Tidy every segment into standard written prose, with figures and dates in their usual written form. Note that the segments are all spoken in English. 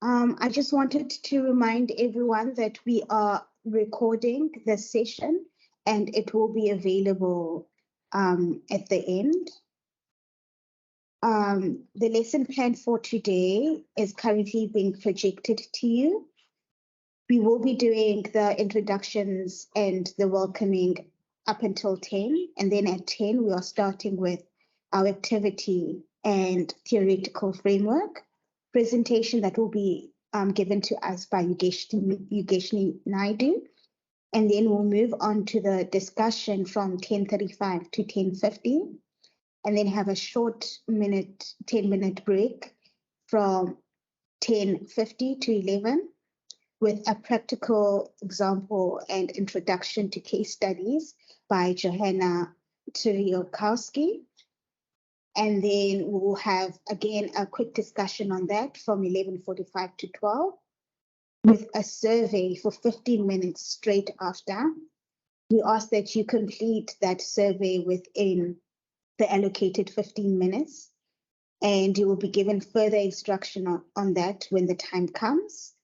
I just wanted to remind everyone that we are recording the session and it will be available at the end. The lesson plan for today is currently being projected to you. We will be doing the introductions and the welcoming up until 10, and then at 10 we are starting with our activity and theoretical framework presentation that will be given to us by Yugeshni Naidu. And then we'll move on to the discussion from 10:35 to 10:50, and then have a short 10-minute break from 10:50 to 11 with a practical example and introduction to case studies by Johanna Turiokowski. And then we'll have, again, a quick discussion on that from 11:45 to 12 with a survey for 15 minutes straight after. We ask that you complete that survey within the allocated 15 minutes, and you will be given further instruction on that when the time comes.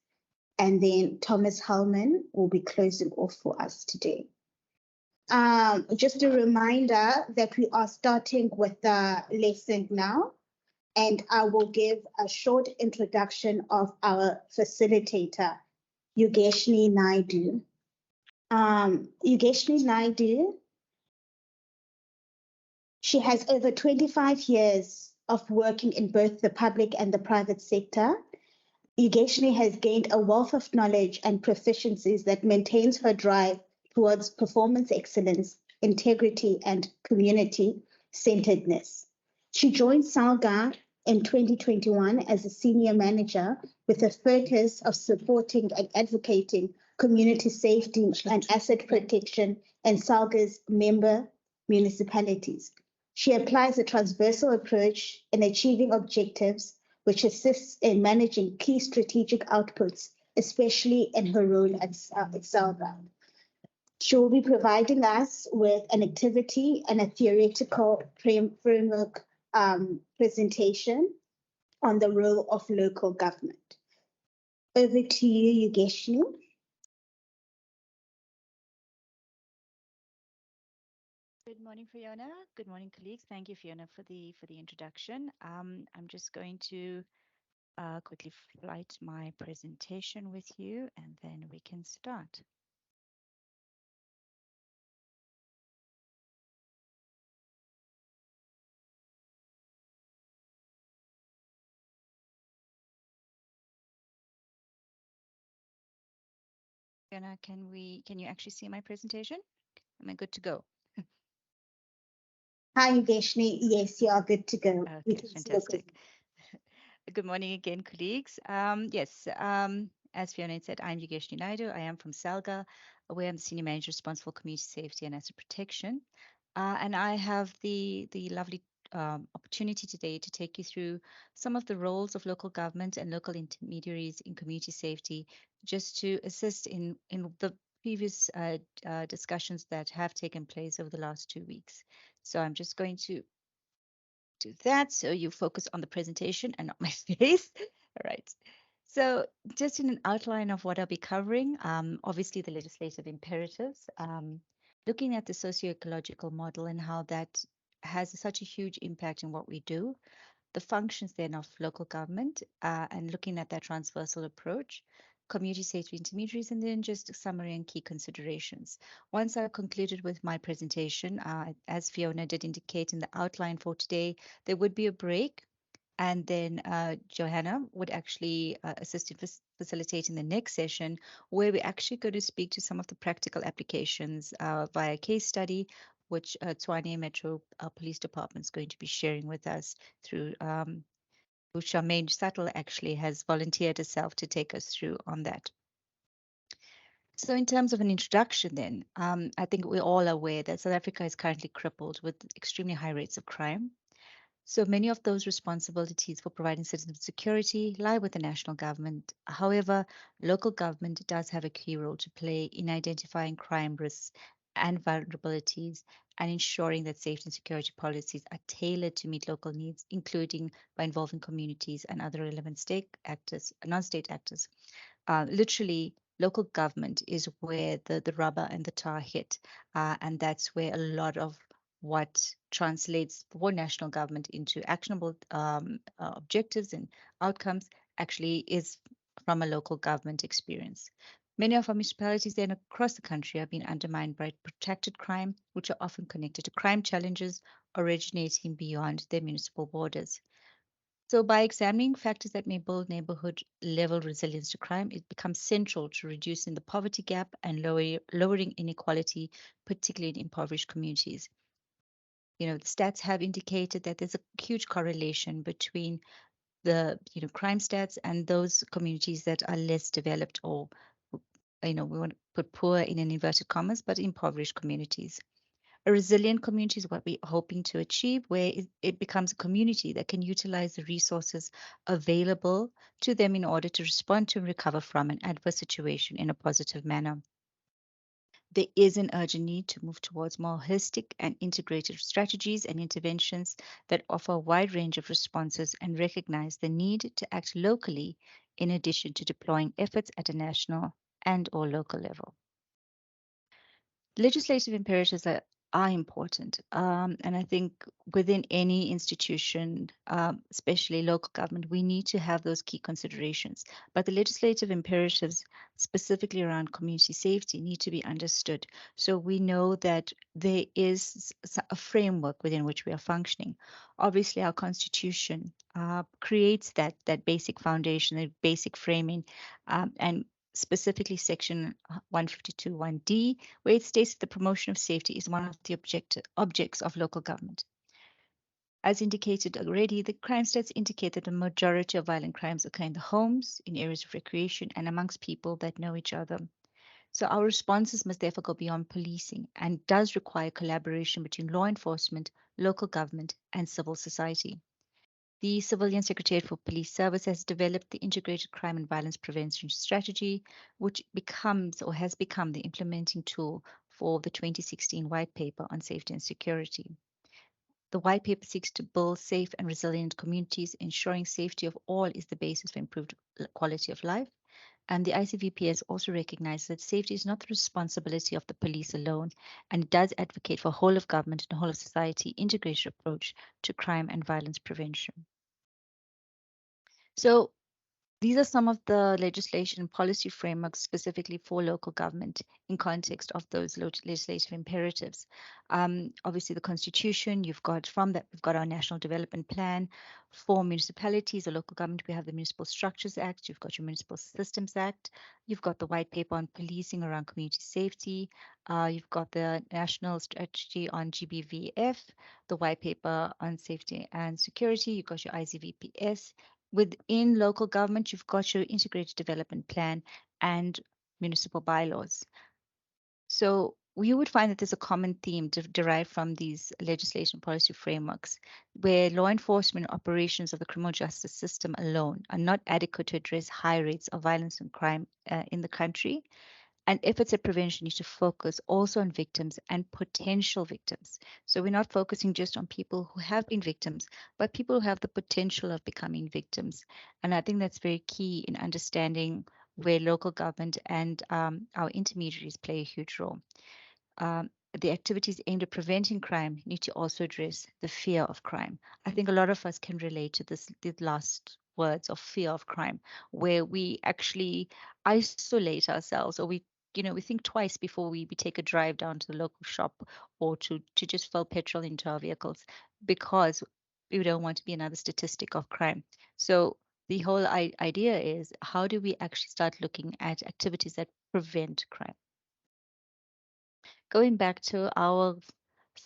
And then Thomas Hellman will be closing off for us today. Just a reminder that we are starting with the lesson now, and I will give a short introduction of our facilitator, Yugeshni Naidu. Yugeshni Naidu, she has over 25 years of working in both the public and the private sector. Yugeshni has gained a wealth of knowledge and proficiencies that maintains her drive towards performance excellence, integrity, and community-centeredness. She joined SALGA in 2021 as a senior manager with a focus of supporting and advocating community safety and asset protection in SALGA's member municipalities. She applies a transversal approach in achieving objectives, which assists in managing key strategic outputs, especially in her role at SALGA. She will be providing us with an activity and a theoretical framework presentation on the role of local government. Over to you, Yugeshni. Good morning, Fiona. Good morning, colleagues. Thank you, Fiona, for the introduction. I'm just going to quickly flight my presentation with you, and then we can start. Fiona, can you actually see my presentation? Am I good to go? Hi, Yugeshni. Yes, you are good to go. Okay, fantastic. Good morning again, colleagues. Yes, as Fiona said, I'm Yugeshni Naidu. I am from SALGA, where I'm the Senior Manager responsible for community safety and asset protection. And I have the lovely opportunity today to take you through some of the roles of local government and local intermediaries in community safety, just to assist in the previous discussions that have taken place over the last 2 weeks. So I'm just going to do that so you focus on the presentation and not my face. All right. So just in an outline of what I'll be covering, obviously the legislative imperatives, looking at the socio-ecological model and how that has such a huge impact in what we do, the functions then of local government, and looking at that transversal approach, community safety intermediaries, and then just a summary and key considerations. Once I've concluded with my presentation, as Fiona did indicate in the outline for today, there would be a break, and then Johanna would actually assist in facilitating the next session, where we're actually going to speak to some of the practical applications via case study, which Tshwane Metro Police Department is going to be sharing with us through Charmaine Suttle actually has volunteered herself to take us through on that. So in terms of an introduction then, I think we're all aware that South Africa is currently crippled with extremely high rates of crime. So many of those responsibilities for providing citizen security lie with the national government. However, local government does have a key role to play in identifying crime risks and vulnerabilities, and ensuring that safety and security policies are tailored to meet local needs, including by involving communities and other relevant state actors, non-state actors. Literally, local government is where the rubber and the tar hit. And that's where a lot of what translates for national government into actionable objectives and outcomes actually is from a local government experience. Many of our municipalities then across the country have been undermined by protracted crime, which are often connected to crime challenges originating beyond their municipal borders. So, by examining factors that may build neighborhood level resilience to crime, it becomes central to reducing the poverty gap and lowering inequality, particularly in impoverished communities. The stats have indicated that there's a huge correlation between the crime stats and those communities that are less developed or we want to put poor in an inverted commas, but impoverished communities. A resilient community is what we're hoping to achieve, where it becomes a community that can utilize the resources available to them in order to respond to and recover from an adverse situation in a positive manner. There is an urgent need to move towards more holistic and integrated strategies and interventions that offer a wide range of responses and recognize the need to act locally in addition to deploying efforts at a national and or local level. Legislative imperatives are important. And I think within any institution, especially local government, we need to have those key considerations. But the legislative imperatives, specifically around community safety, need to be understood. So we know that there is a framework within which we are functioning. Obviously, our constitution creates that basic foundation, that basic framing, and specifically section 152(1)(d), where it states that the promotion of safety is one of the objects of local government. As indicated already, the crime stats indicate that the majority of violent crimes occur in the homes, in areas of recreation, and amongst people that know each other. So our responses must therefore go beyond policing and does require collaboration between law enforcement, local government, and civil society. The Civilian Secretariat for Police Service has developed the Integrated Crime and Violence Prevention Strategy, which becomes or has become the implementing tool for the 2016 White Paper on Safety and Security. The White Paper seeks to build safe and resilient communities, ensuring safety of all is the basis for improved quality of life. And the ICVPS also recognizes that safety is not the responsibility of the police alone, and it does advocate for whole of government and whole of society integrated approach to crime and violence prevention. So these are some of the legislation and policy frameworks specifically for local government in context of those legislative imperatives. Obviously, the Constitution, you've got from that, we've got our National Development Plan. For municipalities or local government, we have the Municipal Structures Act, you've got your Municipal Systems Act, you've got the White Paper on Policing around community safety, you've got the National Strategy on GBVF, the White Paper on Safety and Security, you've got your ICVPS. Within local government, you've got your integrated development plan and municipal bylaws. So you would find that there's a common theme derived from these legislation policy frameworks, where law enforcement operations of the criminal justice system alone are not adequate to address high rates of violence and crime in the country. And efforts at prevention need to focus also on victims and potential victims. So we're not focusing just on people who have been victims, but people who have the potential of becoming victims. And I think that's very key in understanding where local government and our intermediaries play a huge role. The activities aimed at preventing crime need to also address the fear of crime. I think a lot of us can relate to the last words of fear of crime, where we actually isolate ourselves, or we think twice before we take a drive down to the local shop or to just fill petrol into our vehicles, because we don't want to be another statistic of crime. So the whole idea is, how do we actually start looking at activities that prevent crime? Going back to our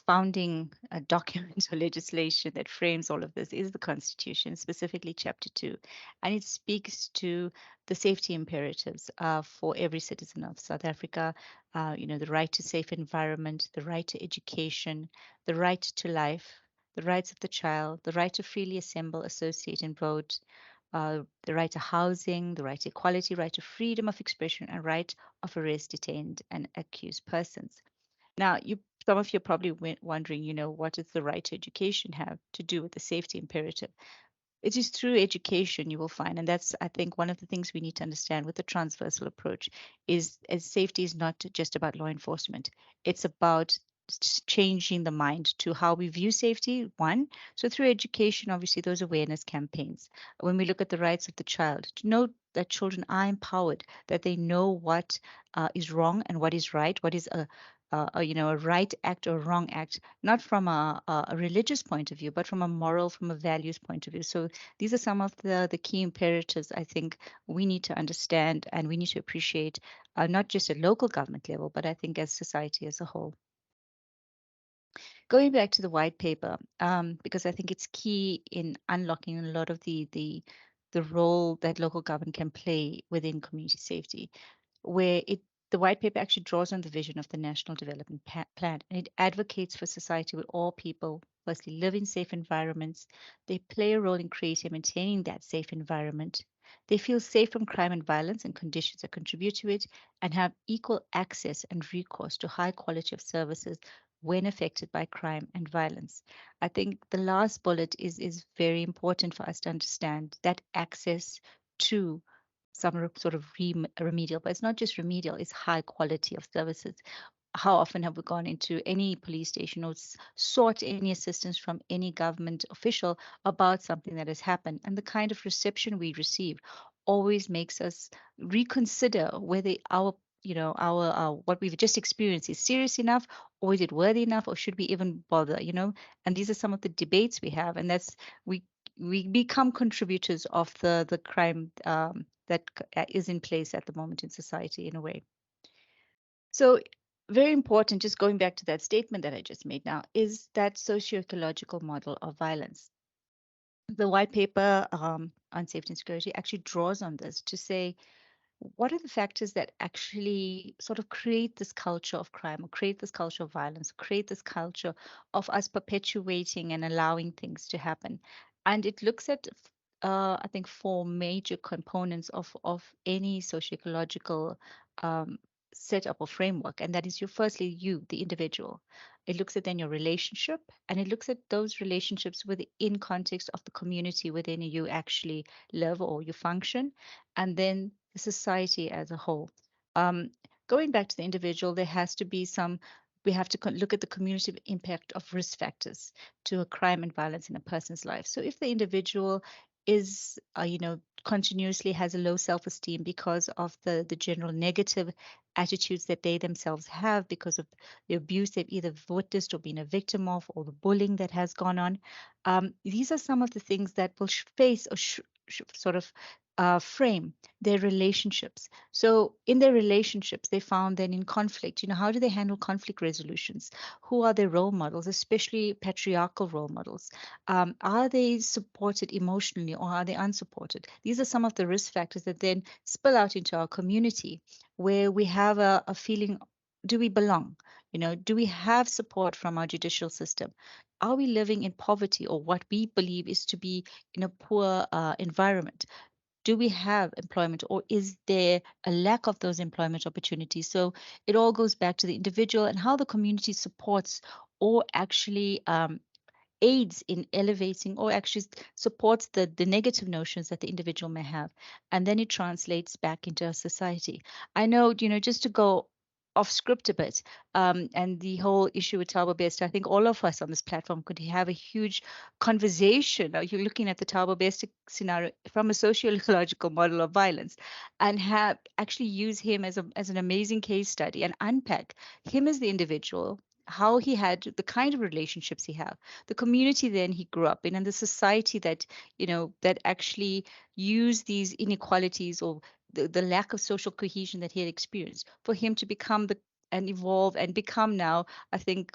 founding document or legislation that frames all of this is the Constitution, specifically Chapter 2. And it speaks to the safety imperatives for every citizen of South Africa, the right to safe environment, the right to education, the right to life, the rights of the child, the right to freely assemble, associate, and vote, the right to housing, the right to equality, right to freedom of expression, and right of arrest, detained, and accused persons. Now, some of you are probably wondering, what does the right to education have to do with the safety imperative? It is through education you will find, and that's, I think, one of the things we need to understand with the transversal approach is as safety is not just about law enforcement. It's about changing the mind to how we view safety, one. So through education, obviously, those awareness campaigns. When we look at the rights of the child, to know that children are empowered, that they know what is wrong and what is right, what is a right act or wrong act, not from a religious point of view, but from a moral, from a values point of view. So these are some of the key imperatives I think we need to understand and we need to appreciate, not just at local government level, but I think as society as a whole. Going back to the white paper, because I think it's key in unlocking a lot of the role that local government can play within community safety, where the white paper actually draws on the vision of the National Development Plan, and it advocates for society where all people firstly live in safe environments. They play a role in creating and maintaining that safe environment. They feel safe from crime and violence and conditions that contribute to it, and have equal access and recourse to high quality of services when affected by crime and violence. I think the last bullet is very important for us to understand that access to some sort of remedial, but it's not just remedial, it's high quality of services. How often have we gone into any police station or sought any assistance from any government official about something that has happened? And the kind of reception we receive always makes us reconsider whether our what we've just experienced is serious enough, or is it worthy enough, or should we even bother? And these are some of the debates we have, and that's we we become contributors of the crime that is in place at the moment in society in a way. So very important, just going back to that statement that I just made now, is that socio-ecological model of violence. The white paper on safety and security actually draws on this to say, what are the factors that actually sort of create this culture of crime or create this culture of violence, create this culture of us perpetuating and allowing things to happen? And it looks at, I think, four major components of any socio-ecological um, setup or framework. And that is firstly, you, the individual. It looks at then your relationship, and it looks at those relationships within context of the community within you actually live or you function, and then the society as a whole. Um, Going back to the individual, there has to be we have to look at the cumulative impact of risk factors to a crime and violence in a person's life. So if the individual is, continuously has a low self-esteem because of the general negative attitudes that they themselves have because of the abuse they've either witnessed or been a victim of, or the bullying that has gone on, these are some of the things that will face or sort of frame their relationships. So in their relationships, they found then in conflict, how do they handle conflict resolutions? Who are their role models, especially patriarchal role models? Are they supported emotionally or are they unsupported? These are some of the risk factors that then spill out into our community, where we have a feeling, do we belong? Do we have support from our judicial system? Are we living in poverty or what we believe is to be in a poor environment? Do we have employment, or is there a lack of those employment opportunities? So it all goes back to the individual and how the community supports or actually aids in elevating or actually supports the negative notions that the individual may have. And then it translates back into a society. I know, just to go off script a bit, and the whole issue with Thabo Best, I think all of us on this platform could have a huge conversation. You're looking at the Thabo Best scenario from a socio-ecological model of violence, and have actually use him as an amazing case study and unpack him as the individual, how he had the kind of relationships he had, the community then he grew up in, and the society that that actually used these inequalities or the lack of social cohesion that he had experienced for him to become and evolve and become now, I think,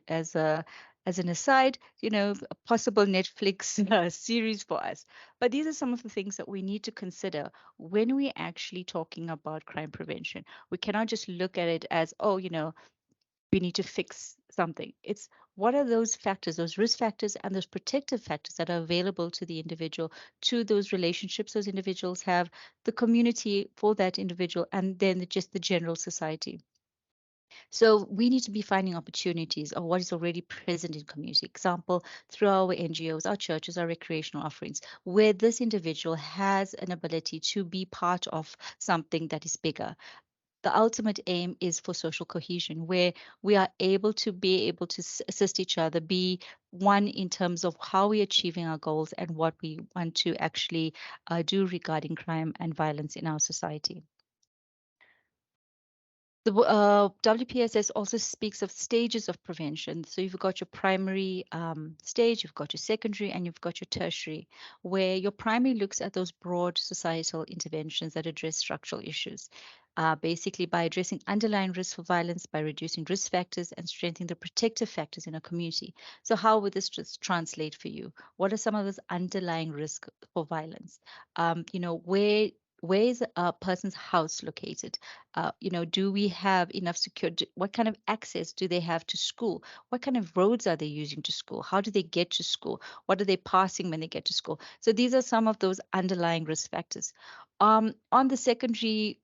as an aside, a possible Netflix series for us. But these are some of the things that we need to consider when we're actually talking about crime prevention. We cannot just look at it as, oh, we need to fix something. It's what are those factors, those risk factors and those protective factors that are available to the individual, to those relationships those individuals have, the community for that individual, and then just the general society. So we need to be finding opportunities of what is already present in community. Example, through our NGOs, our churches, our recreational offerings, where this individual has an ability to be part of something that is bigger. The ultimate aim is for social cohesion, where we are able to assist each other, be one in terms of how we're achieving our goals and what we want to actually do regarding crime and violence in our society. The WPSS also speaks of stages of prevention. So you've got your primary stage, you've got your secondary, and you've got your tertiary, where your primary looks at those broad societal interventions that address structural issues. Basically, by addressing underlying risks for violence, by reducing risk factors and strengthening the protective factors in a community. So, how would this just translate for you? What are some of those underlying risks for violence? Where is a person's house located? Do we have enough security? What kind of access do they have to school? What kind of roads are they using to school? How do they get to school? What are they passing when they get to school? So these are some of those underlying risk factors. On the secondary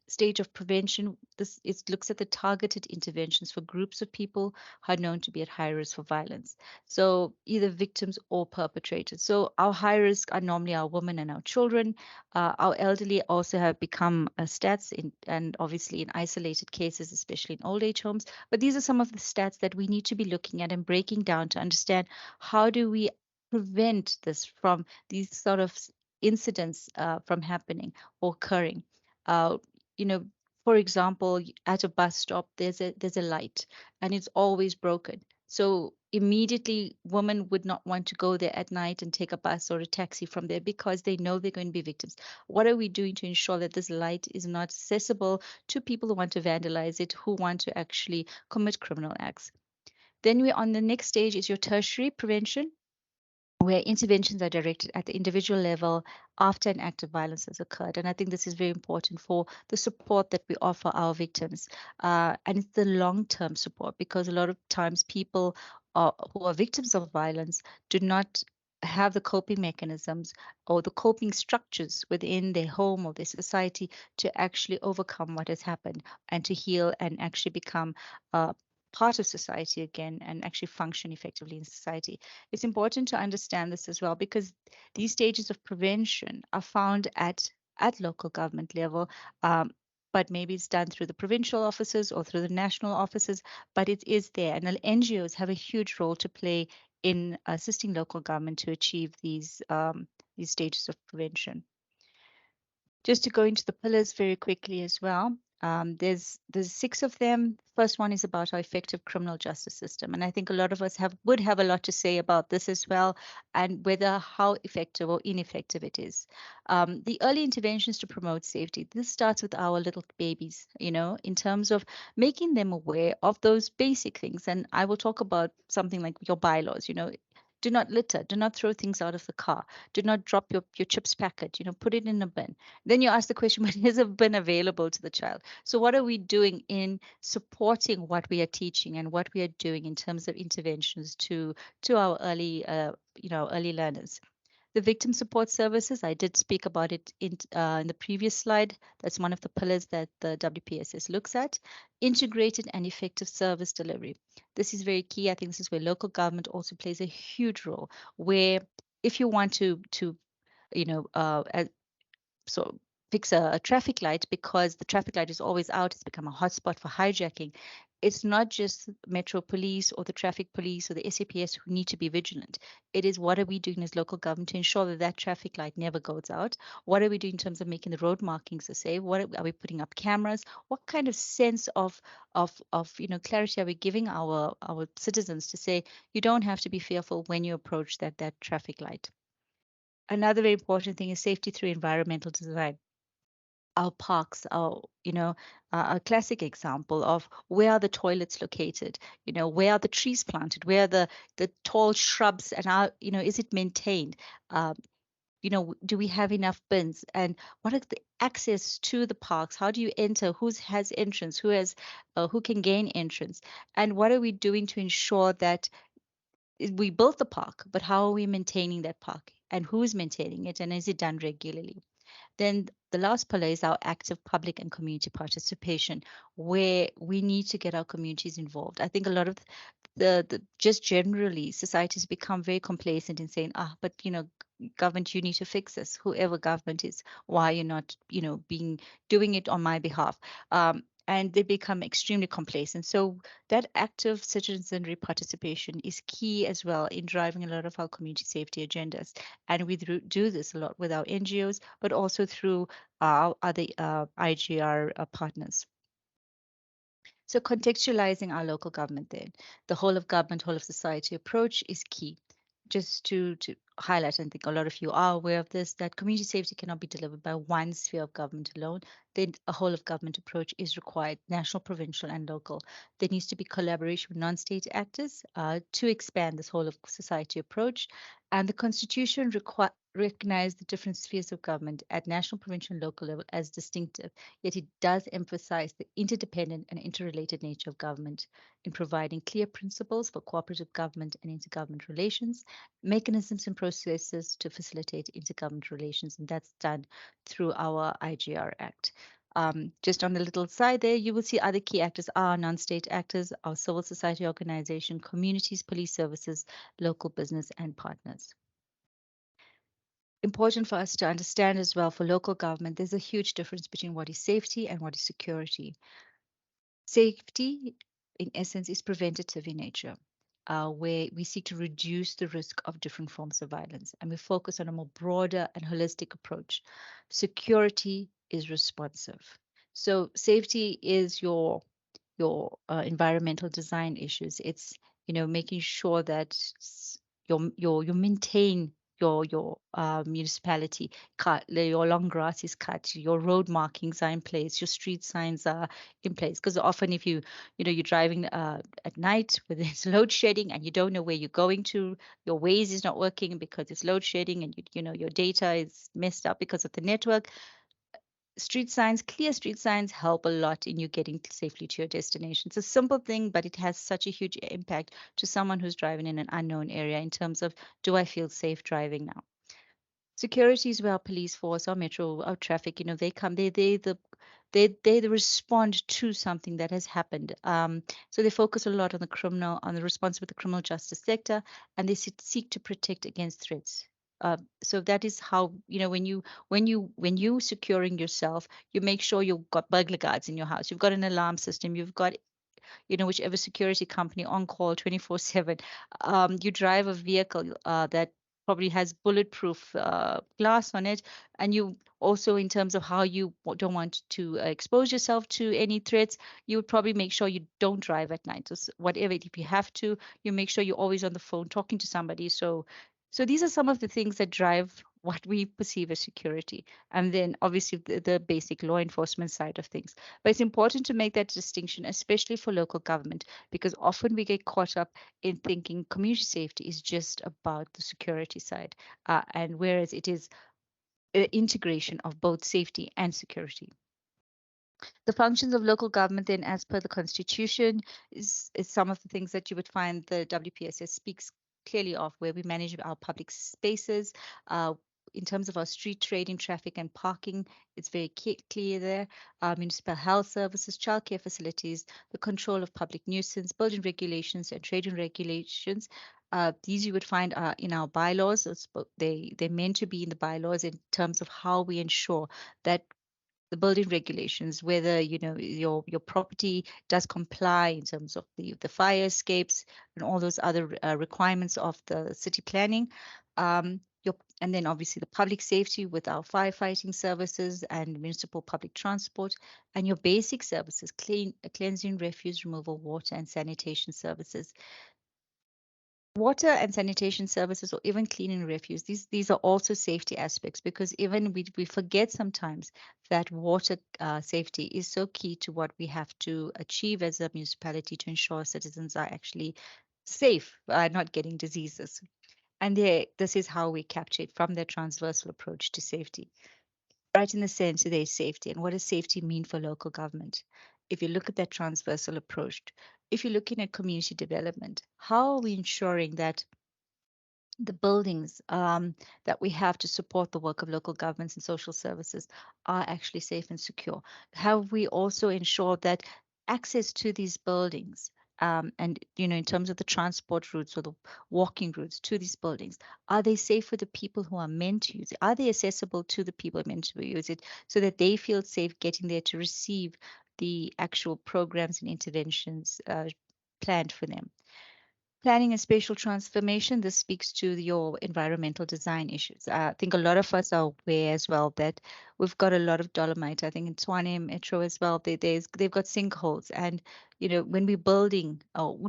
stage of prevention, it looks at the targeted interventions for groups of people who are known to be at high risk for violence. So either victims or perpetrators. So our high risk are normally our women and our children. Our elderly also have become stats and obviously in isolated cases, especially in old age homes. But these are some of the stats that we need to be looking at and breaking down to understand how do we prevent this from these sort of incidents from happening or occurring. Uh, you know, for example, at a bus stop, there's a light and it's always broken. So immediately women would not want to go there at night and take a bus or a taxi from there because they know they're going to be victims. What are we doing to ensure that this light is not accessible to people who want to vandalize it, who want to actually commit criminal acts? Then we on the next stage is your tertiary prevention, where interventions are directed at the individual level after an act of violence has occurred. And I think this is very important for the support that we offer our victims. And it's the long-term support because a lot of times people who are victims of violence do not have the coping mechanisms or the coping structures within their home or their society to actually overcome what has happened and to heal and actually become part of society again and actually function effectively in society. It's important to understand this as well because these stages of prevention are found at local government level, but maybe it's done through the provincial offices or through the national offices, but it is there. And the NGOs have a huge role to play in assisting local government to achieve these stages of prevention. Just to go into the pillars very quickly as well. There's 6 of them. First one is about our effective criminal justice system, and I think a lot of us would have a lot to say about this as well, and whether how effective or ineffective it is. The early interventions to promote safety. This starts with our little babies, in terms of making them aware of those basic things. And I will talk about something like your bylaws. Do not litter. Do not throw things out of the car. Do not drop your chips packet. Put it in a bin. Then you ask the question, but has it been available to the child? So what are we doing in supporting what we are teaching and what we are doing in terms of interventions to our early learners? The victim support services, I did speak about it in the previous slide. That's one of the pillars that the WPSS looks at. Integrated and effective service delivery. This is very key. I think this is where local government also plays a huge role, where if you want to so fix a traffic light because the traffic light is always out, it's become a hotspot for hijacking. It's not just Metro Police or the traffic police or the SAPS who need to be vigilant. It is what are we doing as local government to ensure that that traffic light never goes out? What are we doing in terms of making the road markings safe? What are we putting up cameras? What kind of sense of clarity are we giving our citizens to say you don't have to be fearful when you approach that traffic light? Another very important thing is safety through environmental design. Our parks are, a classic example of where are the toilets located, where are the trees planted, where are the tall shrubs, and is it maintained? Do we have enough bins? And what are the access to the parks? How do you enter? Who has entrance? Who can gain entrance? And what are we doing to ensure that we built the park, but how are we maintaining that park? And who's maintaining it? And is it done regularly? Then the last pillar is our active public and community participation, where we need to get our communities involved. I think a lot of the just generally societies become very complacent in saying, but government, you need to fix this. Whoever government is, why you're not, doing it on my behalf. And they become extremely complacent. So that active citizenry participation is key as well in driving a lot of our community safety agendas. And we do this a lot with our NGOs, but also through our other IGR partners. So contextualizing our local government then, the whole of government, whole of society approach is key. Just to highlight, and I think a lot of you are aware of this, that community safety cannot be delivered by one sphere of government alone. Then a whole of government approach is required, national, provincial, and local. There needs to be collaboration with non-state actors to expand this whole of society approach. And the Constitution recognizes the different spheres of government at national, provincial, and local level as distinctive, yet it does emphasize the interdependent and interrelated nature of government in providing clear principles for cooperative government and intergovernment relations, mechanisms and processes to facilitate intergovernment relations, and that's done through our IGR Act. Just on the little side there, you will see other key actors are non-state actors, our civil society organization, communities, police services, local business, and partners. Important for us to understand as well for local government, there's a huge difference between what is safety and what is security. Safety, in essence, is preventative in nature, where we seek to reduce the risk of different forms of violence, and we focus on a more broader and holistic approach. Security is responsive. So safety is your environmental design issues. It's making sure that you maintain your municipality cut, your long grass is cut, your road markings are in place, your street signs are in place. Because often if you're driving at night when there's load shedding and you don't know where you're going to, your Waze is not working because it's load shedding, and your data is messed up because of the network. Clear street signs help a lot in you getting safely to your destination. It's a simple thing, but it has such a huge impact to someone who's driving in an unknown area in terms of, do I feel safe driving now? Security is where our police force, our metro, our traffic, they come, they respond to something that has happened. So they focus a lot on the response with the criminal justice sector, and they seek to protect against threats. So that is how, when you securing yourself, you make sure you've got burglar guards in your house, you've got an alarm system, you've got whichever security company on call 24/7. You drive a vehicle that probably has bulletproof glass on it, and you also, in terms of how you don't want to expose yourself to any threats, you would probably make sure you don't drive at night. So whatever, if you have to, you make sure you're always on the phone talking to somebody. So these are some of the things that drive what we perceive as security. And then obviously the basic law enforcement side of things. But it's important to make that distinction, especially for local government, because often we get caught up in thinking community safety is just about the security side. And whereas it is integration of both safety and security. The functions of local government then, as per the Constitution, is some of the things that you would find the WPSS speaks clearly of, where we manage our public spaces. In terms of our street trading, traffic and parking, it's very clear there. Municipal health services, childcare facilities, the control of public nuisance, building regulations and trading regulations. These you would find in our bylaws. They're meant to be in the bylaws in terms of how we ensure that the building regulations, whether your property does comply in terms of the fire escapes and all those other requirements of the city planning. And then obviously the public safety with our firefighting services and municipal public transport, and your basic services, cleansing, refuse removal, water and sanitation services. Water and sanitation services, or even cleaning refuse, these are also safety aspects, because even we forget sometimes that water safety is so key to what we have to achieve as a municipality to ensure citizens are actually safe, not getting diseases. And this is how we capture it from the transversal approach to safety. Right in the center, there's safety. And what does safety mean for local government? If you look at that transversal approach, if you're looking at community development, how are we ensuring that the buildings that we have to support the work of local governments and social services are actually safe and secure? Have we also ensured that access to these buildings and in terms of the transport routes or the walking routes to these buildings, are they safe for the people who are meant to use it? Are they accessible to the people meant to use it so that they feel safe getting there to receive the actual programs and interventions planned for them? Planning and spatial transformation, this speaks to your environmental design issues. I think a lot of us are aware as well that we've got a lot of dolomite. I think in Tshwane Metro as well, they've got sinkholes. And, when we're building,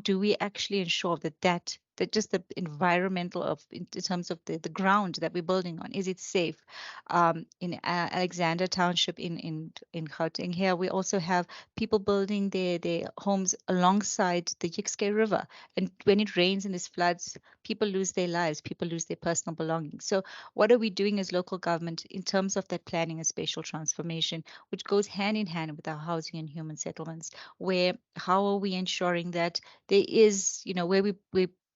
do we actually ensure that just the environmental in terms of the ground that we're building on, is it safe? In Alexander Township in Gauteng here, we also have people building their homes alongside the Yixke River, and when it rains and there's floods, people lose their lives, people lose their personal belongings. So, what are we doing as local government in terms of that planning and spatial transformation, which goes hand in hand with our housing and human settlements? Where how are we ensuring that there is, where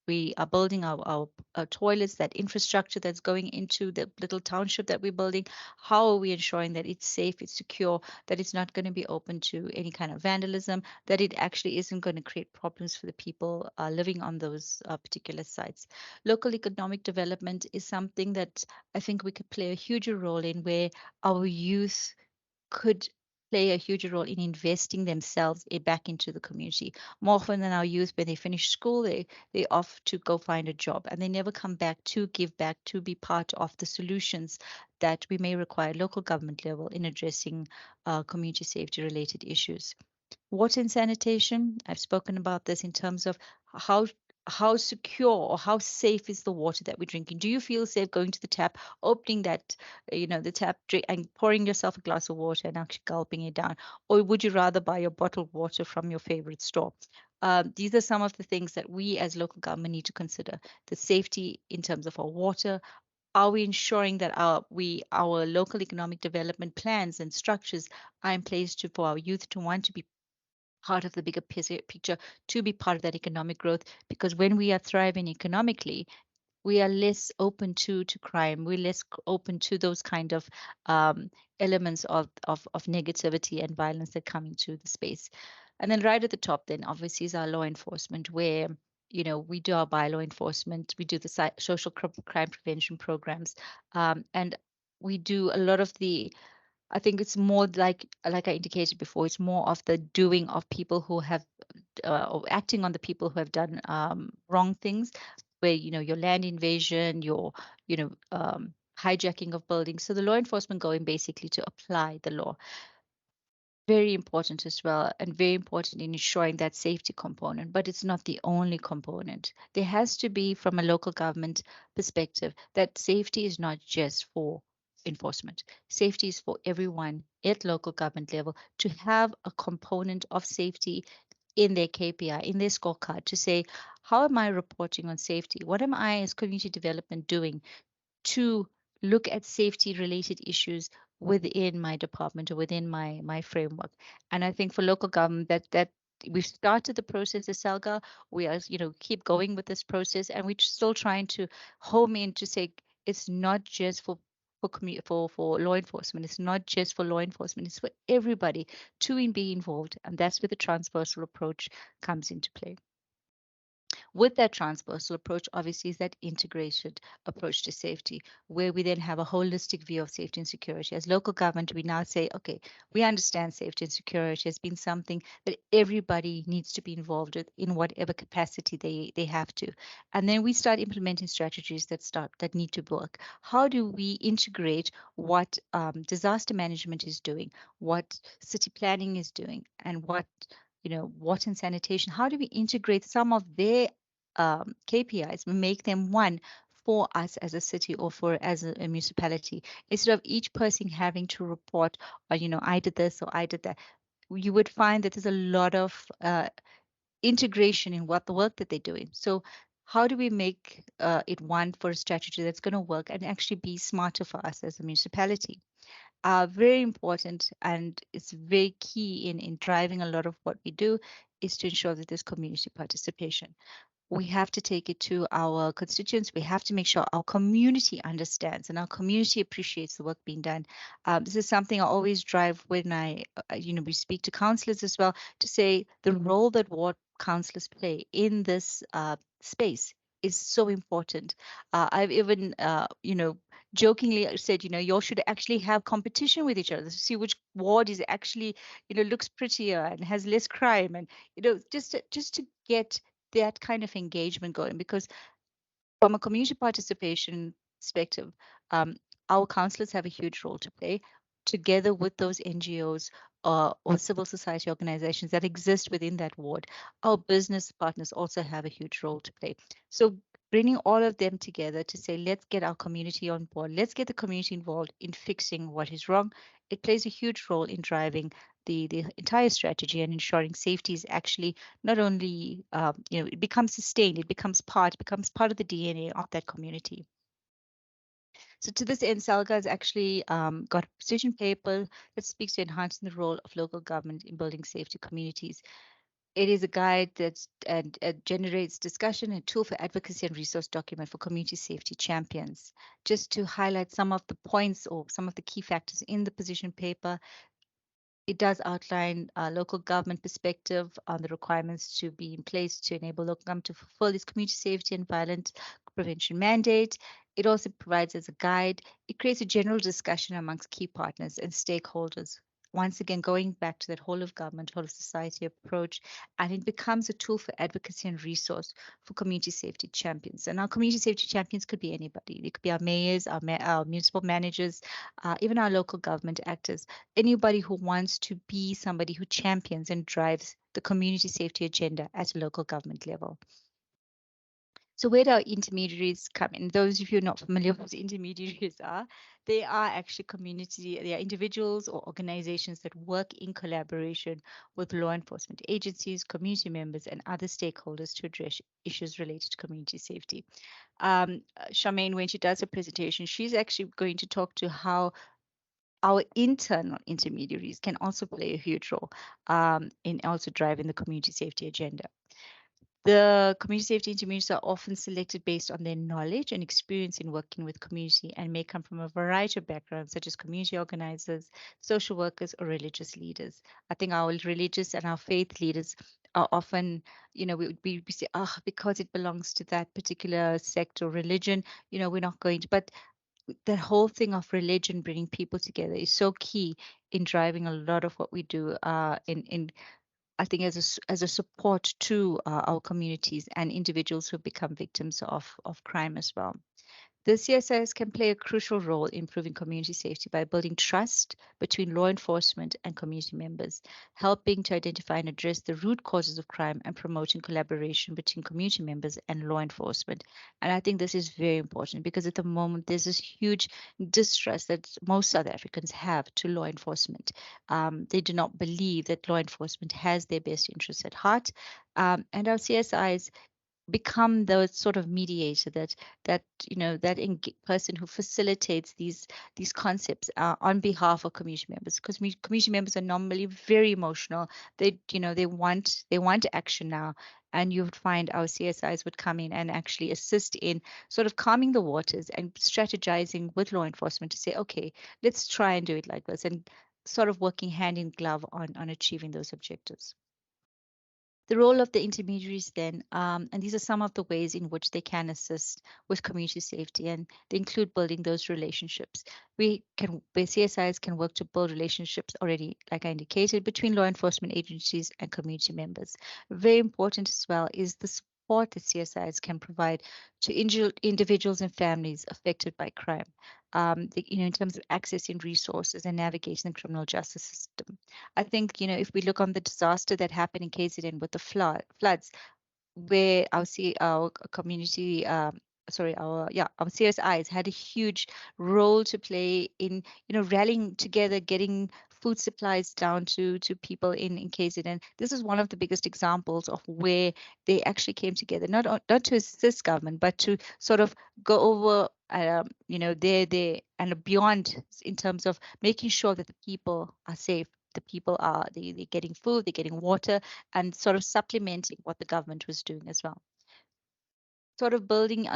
we are building our toilets, that infrastructure that's going into the little township that we're building, how are we ensuring that it's safe, it's secure, that it's not going to be open to any kind of vandalism, that it actually isn't going to create problems for the people living on those particular sites? Local economic development is something that I think we could play a huge role in, where our youth could play a huge role in investing themselves back into the community. More often than our youth, when they finish school, they off to go find a job, and they never come back to give back, to be part of the solutions that we may require at local government level in addressing community safety related issues. Water and sanitation, I've spoken about this in terms of how how secure or how safe is the water that we're drinking. Do you feel safe going to the tap, opening that, the tap, drink, and pouring yourself a glass of water and actually gulping it down? Or would you rather buy your bottled water from your favorite store? These are some of the things that we as local government need to consider. The safety in terms of our water. Are we ensuring that our local economic development plans and structures are in place for our youth to want to be part of the bigger picture, to be part of that economic growth? Because when we are thriving economically, we are less open to crime. We're less open to those kind of elements of negativity and violence that come into the space. And then right at the top, then obviously is our law enforcement, where we do our bylaw enforcement, we do the social crime prevention programs, and we do a lot of the, I think it's more like I indicated before, it's more of the doing of people who have or acting on the people who have done wrong things, where your land invasion, your hijacking of buildings. So the law enforcement going basically to apply the law. Very important as well, and very important in ensuring that safety component, but it's not the only component. There has to be, from a local government perspective, that safety is not just for enforcement. Safety is for everyone at local government level to have a component of safety in their KPI, in their scorecard, to say, how am I reporting on safety? What am I as community development doing to look at safety related issues within my department or within my framework? And I think for local government, that we've started the process at SALGA. We are, keep going with this process, and we're still trying to home in to say it's not just for law enforcement. It's not just for law enforcement. It's for everybody to be involved, and that's where the transversal approach comes into play. With that transversal approach, obviously, is that integrated approach to safety, where we then have a holistic view of safety and security. As local government, we now say, okay, we understand safety and security has been something that everybody needs to be involved with in whatever capacity they have to. And then we start implementing strategies that need to work. How do we integrate what disaster management is doing, what city planning is doing, and what water and sanitation? How do we integrate some of their KPIs, make them one for us as a city or for as a municipality, instead of each person having to report, or I did this or I did that? You would find that there's a lot of integration in what the work that they're doing. So how do we make it one for a strategy that's going to work and actually be smarter for us as a municipality? Very important, and it's very key in driving a lot of what we do, is to ensure that there's community participation. we have to take it to our constituents. We have to make sure our community understands and our community appreciates the work being done. This is something I always drive when we speak to councillors as well, to say the role that ward councillors play in this space is so important. I've even, jokingly said, you all should actually have competition with each other to see which ward is actually, looks prettier and has less crime, and just to get that kind of engagement going. Because from a community participation perspective, our councillors have a huge role to play together with those NGOs or civil society organizations that exist within that ward. Our business partners also have a huge role to play. So bringing all of them together to say, let's get our community on board, let's get the community involved in fixing what is wrong. It plays a huge role in driving the entire strategy and ensuring safety is actually not only it becomes sustained, it becomes part of the DNA of that community. So to this end, SALGA has actually got a position paper that speaks to enhancing the role of local government in building safety communities. It is a guide that generates discussion and tool for advocacy and resource document for community safety champions. Just to highlight some of the points or some of the key factors in the position paper, it does outline local government perspective on the requirements to be in place to enable local government to fulfill its community safety and violence prevention mandate. It also provides as a guide. It creates a general discussion amongst key partners and stakeholders. Once again, going back to that whole of government, whole of society approach, and it becomes a tool for advocacy and resource for community safety champions. And our community safety champions could be anybody. It could be our mayors, our municipal managers, even our local government actors, anybody who wants to be somebody who champions and drives the community safety agenda at a local government level. So where do our intermediaries come in? Those of you not familiar with what intermediaries are, they are actually they are individuals or organizations that work in collaboration with law enforcement agencies, community members, and other stakeholders to address issues related to community safety. Charmaine, when she does her presentation, she's actually going to talk to how our internal intermediaries can also play a huge role in also driving the community safety agenda. The community safety intermediaries are often selected based on their knowledge and experience in working with community and may come from a variety of backgrounds, such as community organizers, social workers, or religious leaders. I think our religious and our faith leaders are often, we say, because it belongs to that particular sect or religion, we're not going to, but the whole thing of religion bringing people together is so key in driving a lot of what we do in I think as a support to our communities and individuals who become victims of crime as well. The CSIs can play a crucial role in improving community safety by building trust between law enforcement and community members, helping to identify and address the root causes of crime and promoting collaboration between community members and law enforcement. And I think this is very important because at the moment there's this huge distrust that most South Africans have to law enforcement. They do not believe that law enforcement has their best interests at heart. And our CSIs become the sort of mediator that person who facilitates these concepts on behalf of community members, because community members are normally very emotional. They want action now, and you would find our CSIs would come in and actually assist in sort of calming the waters and strategizing with law enforcement to say, okay, let's try and do it like this, and sort of working hand in glove on achieving those objectives. The role of the intermediaries then, and these are some of the ways in which they can assist with community safety, and they include building those relationships. CSIs can work to build relationships already, like I indicated, between law enforcement agencies and community members. Very important as well is the support that CSIs can provide to individuals and families affected by crime, in terms of accessing resources and navigating the criminal justice system. I think, if we look on the disaster that happened in KZN with the floods, where our community, our CSIs had a huge role to play in, rallying together, getting food supplies down to people in KZN. This is one of the biggest examples of where they actually came together, not to assist government, but to sort of go over, there and beyond in terms of making sure that the people are safe. The people are they're getting food, they're getting water, and sort of supplementing what the government was doing as well. sort of building,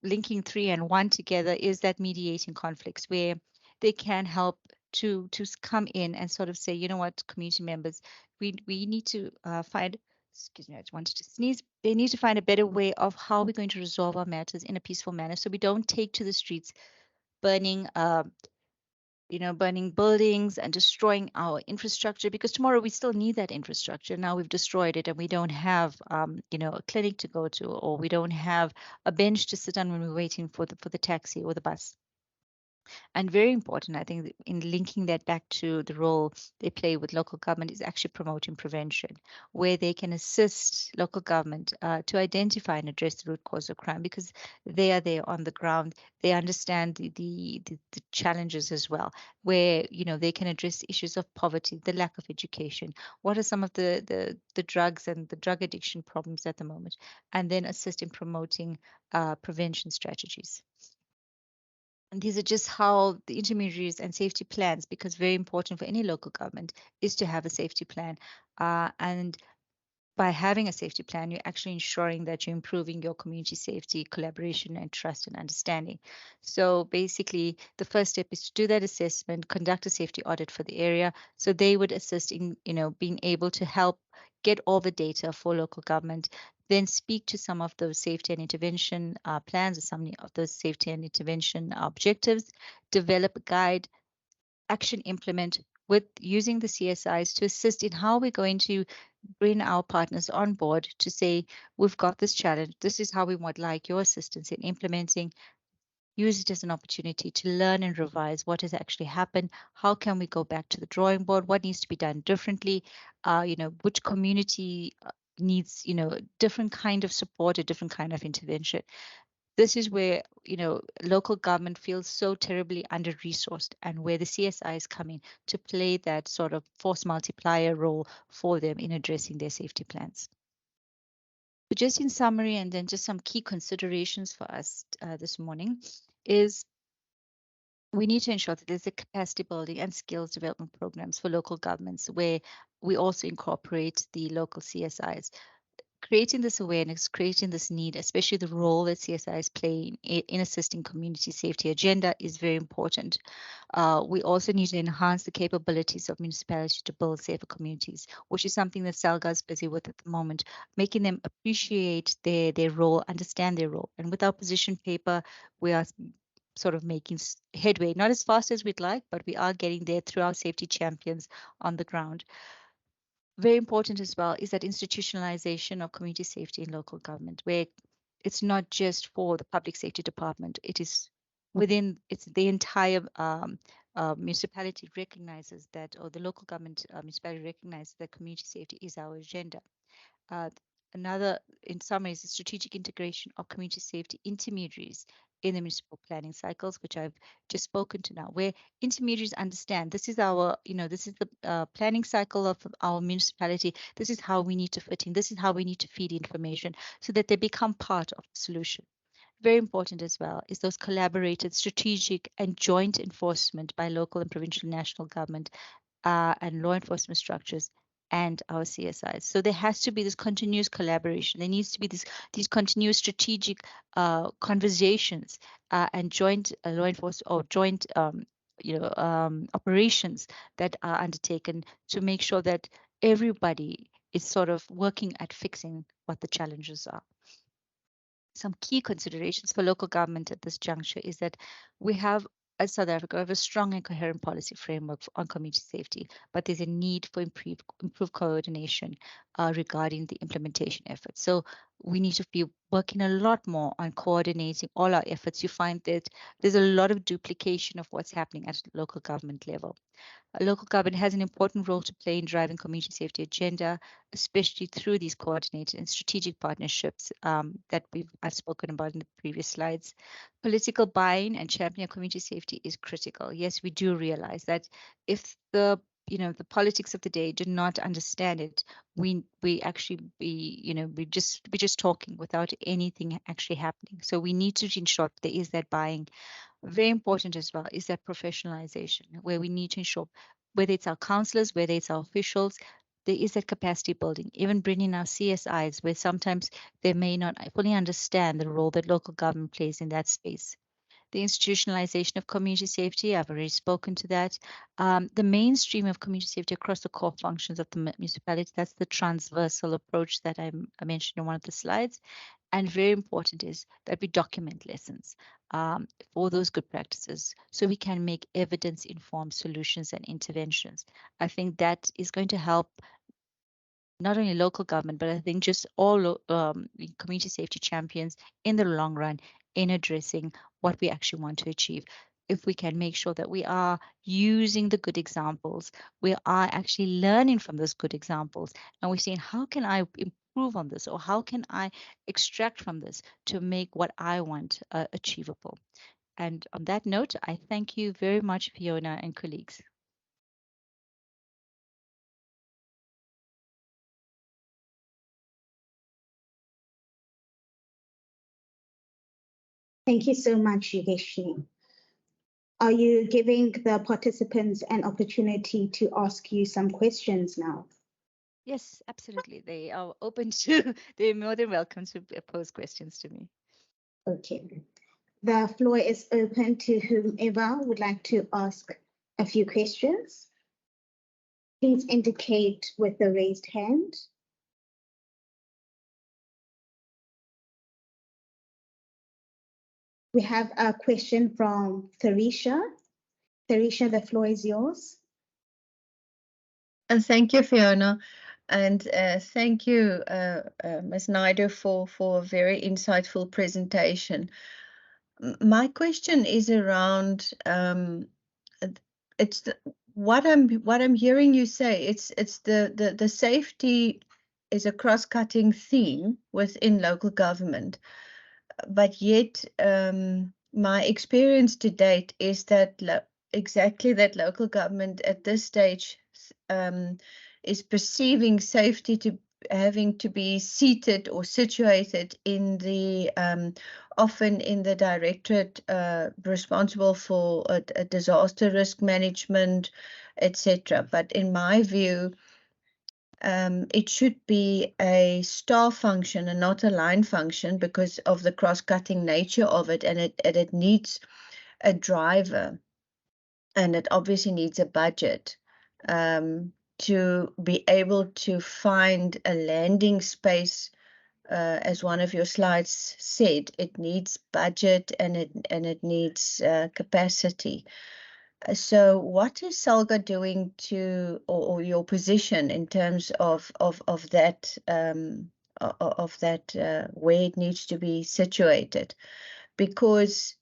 linking 3 and 1 together is that mediating conflicts where they can help to come in and sort of say, you know what, community members, we need to find, excuse me, I just wanted to sneeze. They need to find a better way of how we're going to resolve our matters in a peaceful manner, so we don't take to the streets, burning, burning buildings and destroying our infrastructure, because tomorrow we still need that infrastructure. Now we've destroyed it and we don't have, a clinic to go to, or we don't have a bench to sit on when we're waiting for the taxi or the bus. And very important, I think, in linking that back to the role they play with local government is actually promoting prevention, where they can assist local government to identify and address the root cause of crime, because they are there on the ground. They understand the challenges as well, where they can address issues of poverty, the lack of education. What are some of the drugs and the drug addiction problems at the moment, and then assist in promoting prevention strategies. And these are just how the intermediaries and safety plans, because very important for any local government is to have a safety plan. And by having a safety plan, you're actually ensuring that you're improving your community safety, collaboration, and trust and understanding. So basically, the first step is to do that assessment, conduct a safety audit for the area. So they would assist in, being able to help get all the data for local government, then speak to some of those safety and intervention plans, or some of those safety and intervention objectives, develop a guide, action implement with using the CSIs to assist in how we're going to bring our partners on board to say, we've got this challenge. This is how we would like your assistance in implementing. Use it as an opportunity to learn and revise what has actually happened. How can we go back to the drawing board? What needs to be done differently? Which community needs, different kind of support, a different kind of intervention. This is where, local government feels so terribly under-resourced, and where the CSIs come in to play that sort of force multiplier role for them in addressing their safety plans. But just in summary, and then just some key considerations for us this morning is we need to ensure that there's a capacity building and skills development programs for local governments where we also incorporate the local CSIs. Creating this awareness, creating this need, especially the role that CSIs play in assisting community safety agenda, is very important. We also need to enhance the capabilities of municipalities to build safer communities, which is something that SALGA is busy with at the moment, making them appreciate their role, understand their role. And with our position paper, we are sort of making headway, not as fast as we'd like, but we are getting there through our safety champions on the ground. Very important as well is that institutionalization of community safety in local government, where it's not just for the public safety department, it is within, it's the entire municipality recognizes that, or the local government municipality recognizes that community safety is our agenda. Another, in summary, is the strategic integration of community safety intermediaries in the municipal planning cycles, which I've just spoken to now, where intermediaries understand this is our, this is the planning cycle of our municipality. This is how we need to fit in. This is how we need to feed information so that they become part of the solution. Very important as well is those collaborated, strategic, and joint enforcement by local and provincial national government and law enforcement structures and our CSIs. So there has to be this continuous collaboration. There needs to be these continuous strategic conversations and joint law enforcement or joint operations that are undertaken to make sure that everybody is sort of working at fixing what the challenges are. Some key considerations for local government at this juncture is that we have, as South Africa, we have a strong and coherent policy framework on community safety, but there's a need for improved coordination regarding the implementation efforts. So we need to be working a lot more on coordinating all our efforts. You find that there's a lot of duplication of what's happening at the local government level. Local government has an important role to play in driving community safety agenda, especially through these coordinated and strategic partnerships that I've spoken about in the previous slides. Political buy-in and championing community safety is critical. Yes, we do realize that if the politics of the day do not understand it, we actually we're just talking without anything actually happening. So we need to ensure that there is that buying. Very important as well is that professionalization, where we need to ensure, whether it's our councillors, whether it's our officials, there is that capacity building, even bringing our CSIs, where sometimes they may not fully understand the role that local government plays in that space. The institutionalization of community safety, I've already spoken to that. The mainstream of community safety across the core functions of the municipality, that's the transversal approach that I mentioned in one of the slides. And very important is that we document lessons for those good practices so we can make evidence-informed solutions and interventions. I think that is going to help not only local government, but I think just all community safety champions in the long run in addressing what we actually want to achieve. If we can make sure that we are using the good examples, we are actually learning from those good examples, and we're saying, how can I improve on this, or how can I extract from this to make what I want achievable? And on that note, I thank you very much, Fiona and colleagues. Thank you so much, Yogeshni. Are you giving the participants an opportunity to ask you some questions now? Yes, absolutely. They are open to, they're more than welcome to pose questions to me. Okay. The floor is open to whomever would like to ask a few questions. Please indicate with the raised hand. We have a question from Tharisha. Tharisha, the floor is yours. Thank you, Fiona. And thank you, Ms. Naidu, for a very insightful presentation. My question is around what I'm hearing you say. It's the safety is a cross-cutting theme within local government, but yet my experience to date is that exactly that local government at this stage is perceiving safety to having to be seated or situated in the often in the directorate responsible for a disaster risk management, etc. But in my view, it should be a staff function and not a line function because of the cross-cutting nature of it, and it needs a driver, and it obviously needs a budget to be able to find a landing space. As one of your slides said, it needs budget and it needs capacity. So what is SALGA doing to, or your position in terms of that, where it needs to be situated? Because,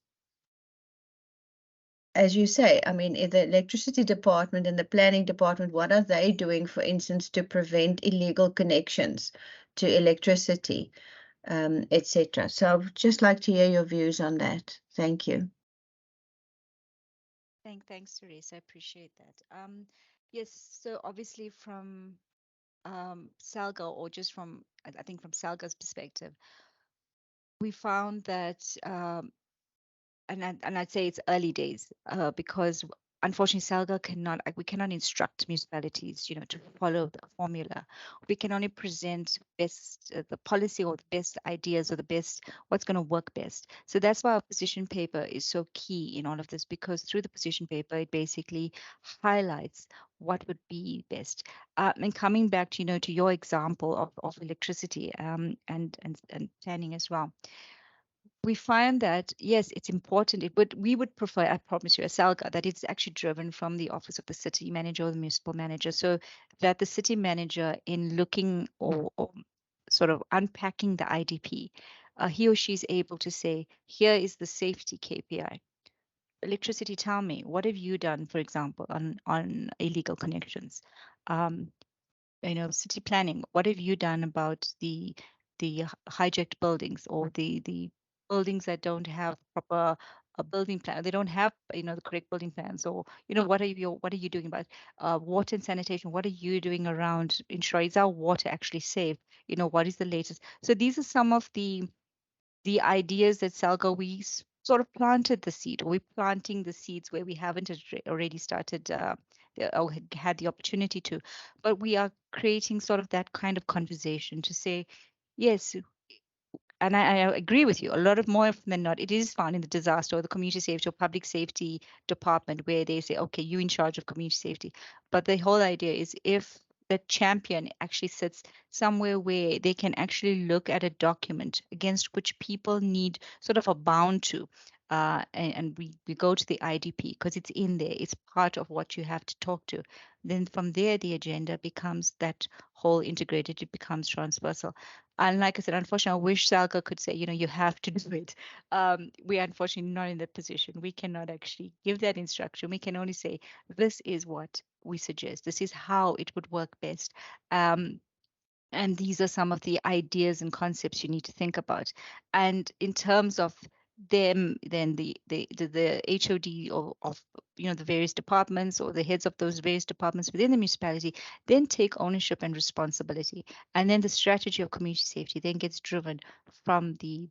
as you say, I mean, in the electricity department and the planning department, what are they doing, for instance, to prevent illegal connections to electricity, etc.? So I'd just like to hear your views on that. Thank you. Thanks, Teresa. I appreciate that. Yes, so obviously from SALGA, or just from, I think from SALGA's perspective, we found that, and I'd say it's early days, because unfortunately SALGA we cannot instruct municipalities, to follow the formula. We can only present best the policy, or the best ideas, or the best what's going to work best. So that's why our position paper is so key in all of this, because through the position paper it basically highlights what would be best. And coming back to to your example of electricity and planning as well, we find that yes, it's important. We would prefer, I promise you, a SALGA, that it's actually driven from the office of the city manager or the municipal manager, so that the city manager, in looking or sort of unpacking the IDP, he or she is able to say, here is the safety KPI. Electricity, tell me, what have you done, for example, on illegal connections? City planning, what have you done about the hijacked buildings, or the buildings that don't have proper a building plan? They don't have the correct building plans, or what are you doing about water and sanitation? What are you doing around ensuring, is our water actually safe? What is the latest? So these are some of the ideas that SALGA, we sort of planted the seed, or we're planting the seeds where we haven't already started the or had the opportunity to. But we are creating sort of that kind of conversation to say, yes, and I agree with you, a lot of more often than not, it is found in the disaster or the community safety or public safety department where they say, okay, you're in charge of community safety. But the whole idea is if the champion actually sits somewhere where they can actually look at a document against which people need sort of a bound to, and we go to the IDP because it's in there, it's part of what you have to talk to. Then from there, the agenda becomes that whole integrated, it becomes transversal. And like I said, unfortunately, I wish SALGA could say, you have to do it. We are unfortunately not in that position. We cannot actually give that instruction. We can only say, this is what we suggest. This is how it would work best. And these are some of the ideas and concepts you need to think about. And in terms of them, then the HOD of the various departments or the heads of those various departments within the municipality then take ownership and responsibility. And then the strategy of community safety then gets driven from the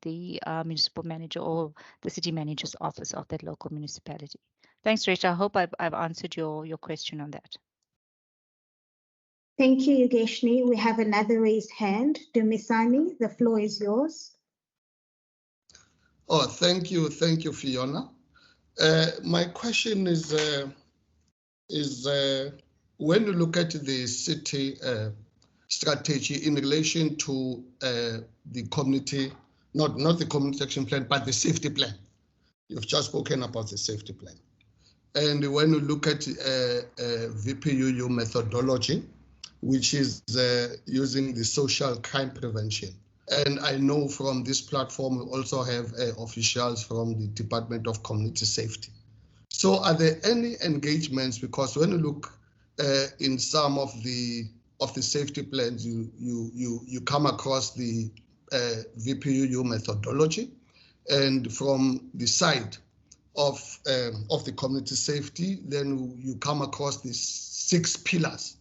municipal manager or the city manager's office of that local municipality. Thanks, Rachel. I hope I've answered your question on that. Thank you, Yogeshni. We have another raised hand. Dumisani, the floor is yours. Oh, thank you, Fiona. My question is when you look at the city strategy in relation to the community, not the community action plan, but the safety plan. You've just spoken about the safety plan. And when you look at VPUU methodology, which is using the social crime prevention. And I know from this platform, we also have officials from the Department of Community Safety. So are there any engagements? Because when you look in some of the safety plans, you come across the VPUU methodology, and from the side of the community safety, then you come across these 6 pillars.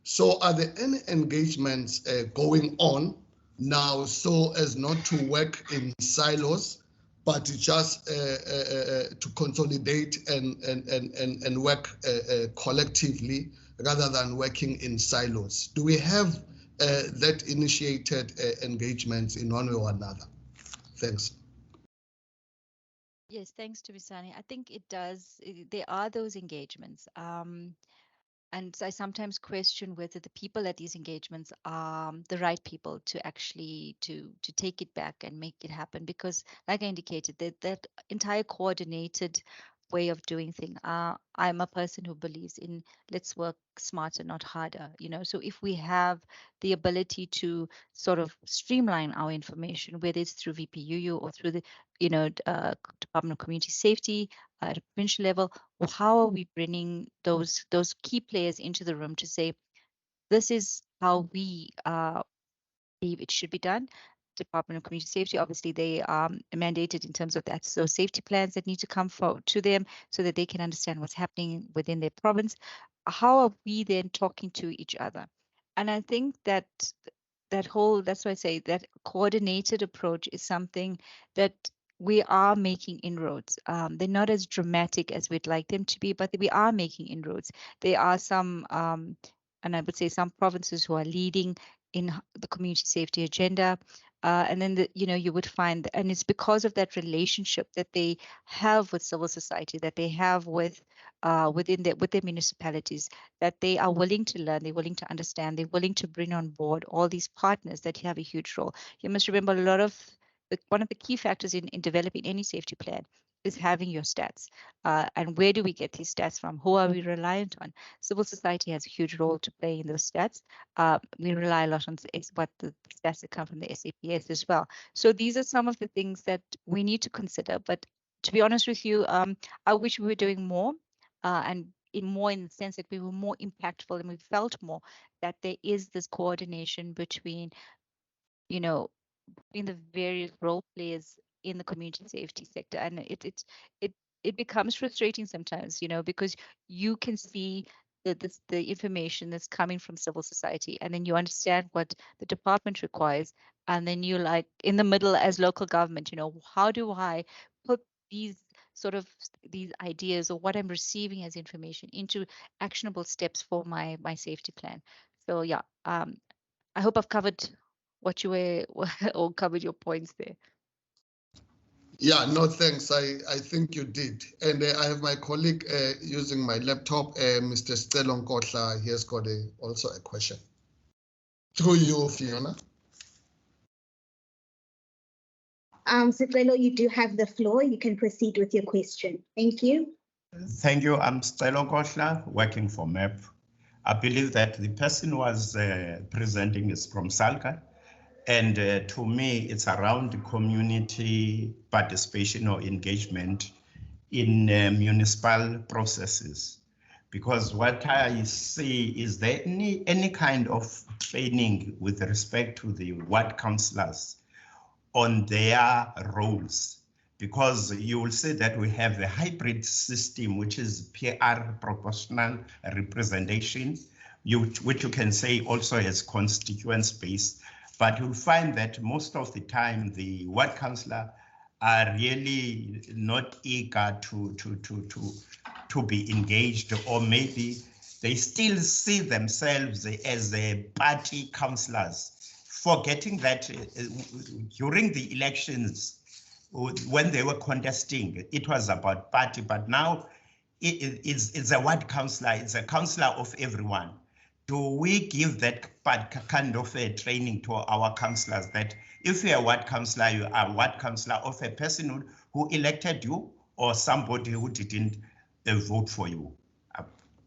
So are there any engagements going on now so as not to work in silos, but to just to consolidate and work collectively rather than working in silos? Do we have that initiated engagements in one way or another? Thanks. Yes, thanks to Visani. I think it does. There are those engagements. And I sometimes question whether the people at these engagements are the right people to actually to take it back and make it happen. Because, like I indicated, that entire coordinated way of doing things. I'm a person who believes in let's work smarter, not harder. So if we have the ability to sort of streamline our information, whether it's through VPUU or through the Department of Community Safety at a provincial level, or how are we bringing those key players into the room to say, this is how we believe it should be done. Department of Community Safety, obviously they are mandated in terms of that. So safety plans that need to come to them so that they can understand what's happening within their province. How are we then talking to each other? And I think that that's why I say that coordinated approach is something that we are making inroads. They're not as dramatic as we'd like them to be, but we are making inroads. There are some, and I would say some provinces who are leading in the community safety agenda. And then you would find, and it's because of that relationship that they have with civil society, that they have with within their municipalities, that they are willing to learn, they're willing to understand, they're willing to bring on board all these partners that have a huge role. You must remember one of the key factors in developing any safety plan is having your stats. And where do we get these stats from? Who are we reliant on? Civil society has a huge role to play in those stats. We rely a lot on what the stats that come from the SAPS as well. So these are some of the things that we need to consider. But to be honest with you, I wish we were doing more and more in the sense that we were more impactful and we felt more that there is this coordination between, in the various role players in the community safety sector. And it becomes frustrating sometimes, because you can see the information that's coming from civil society, and then you understand what the department requires, and then you're like in the middle as local government, how do I put these sort of these ideas or what I'm receiving as information into actionable steps for my safety plan. So yeah, I hope I've covered what you were or covered your points there. Yeah, no, thanks. I think you did. And I have my colleague using my laptop, Mr. Stelon Kotla. He has got also a question. Through you, Fiona. Sicelo, you do have the floor. You can proceed with your question. Thank you. Thank you. I'm Stelo Koshla, working for MEP. I believe that the person who was presenting is from SALGA. And to me, it's around community participation or engagement in municipal processes. Because what I see is there any kind of training with respect to the ward councillors on their roles, because you will see that we have the hybrid system, which is PR, proportional representation, which you can say also has constituents-based, but you'll find that most of the time the ward councillor are really not eager to be engaged, or maybe they still see themselves as party councillors, forgetting that during the elections, when they were contesting, it was about party, but now it's a ward councillor, it's a councillor of everyone. Do we give that kind of a training to our councillors that if you're a ward councillor, you are a ward councillor of a person who elected you or somebody who didn't vote for you?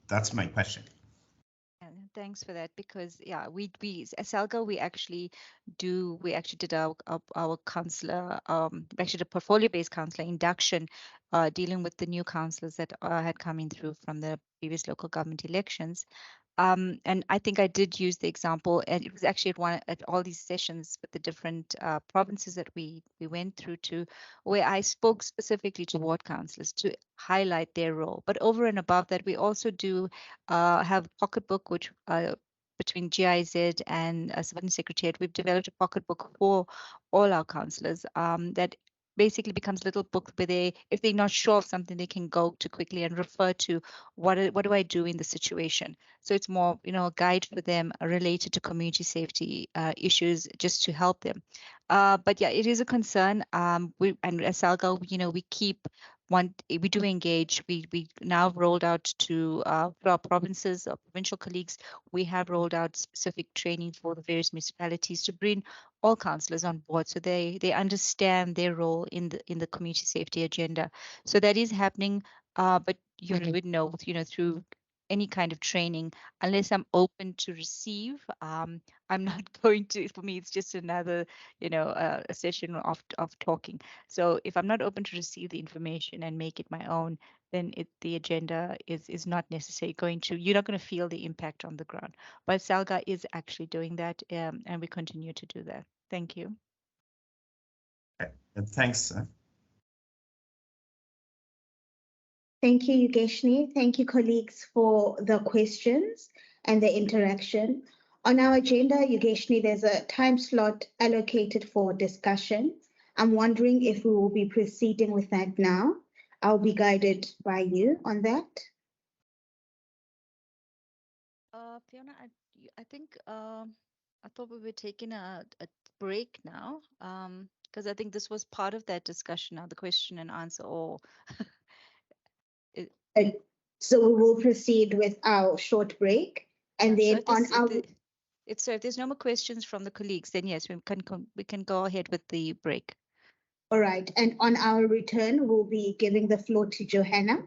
That's my question. Thanks for that, because yeah, we as SALGA we actually did our councillor actually the portfolio-based councillor induction, dealing with the new councillors that had come in through from the previous local government elections. And I think I did use the example, and it was actually at all these sessions with the different provinces that we went through to, where I spoke specifically to ward councillors to highlight their role. But over and above that, we also do have a pocketbook, which between GIZ and Civil Secretariat, we've developed a pocketbook for all our councillors that basically becomes a little book where if they're not sure of something, they can go to quickly and refer to what do I do in the situation. So it's more, a guide for them related to community safety issues, just to help them. But yeah, it is a concern. And as SALGA, we do engage. We now rolled out to our provinces, our provincial colleagues. We have rolled out specific training for the various municipalities to bring all councillors on board, so they understand their role in the community safety agenda. So that is happening. But you would know, through any kind of training, unless I'm open to receive, I'm not going to. For me, it's just another, a session of talking. So if I'm not open to receive the information and make it my own, then the agenda is not necessarily you're not going to feel the impact on the ground. But SALGA is actually doing that, and we continue to do that. Thank you. Thanks. Thank you, Yugeshni. Thank you, colleagues, for the questions and the interaction. On our agenda, Yugeshni, there's a time slot allocated for discussion. I'm wondering if we will be proceeding with that now. I'll be guided by you on that. Fiona, I think I thought we were taking a break now, because I think this was part of that discussion now, the question and answer, or so we will proceed with our short break, and then if there's no more questions from the colleagues, then yes, we can go ahead with the break. All right, and on our return, we'll be giving the floor to Johanna.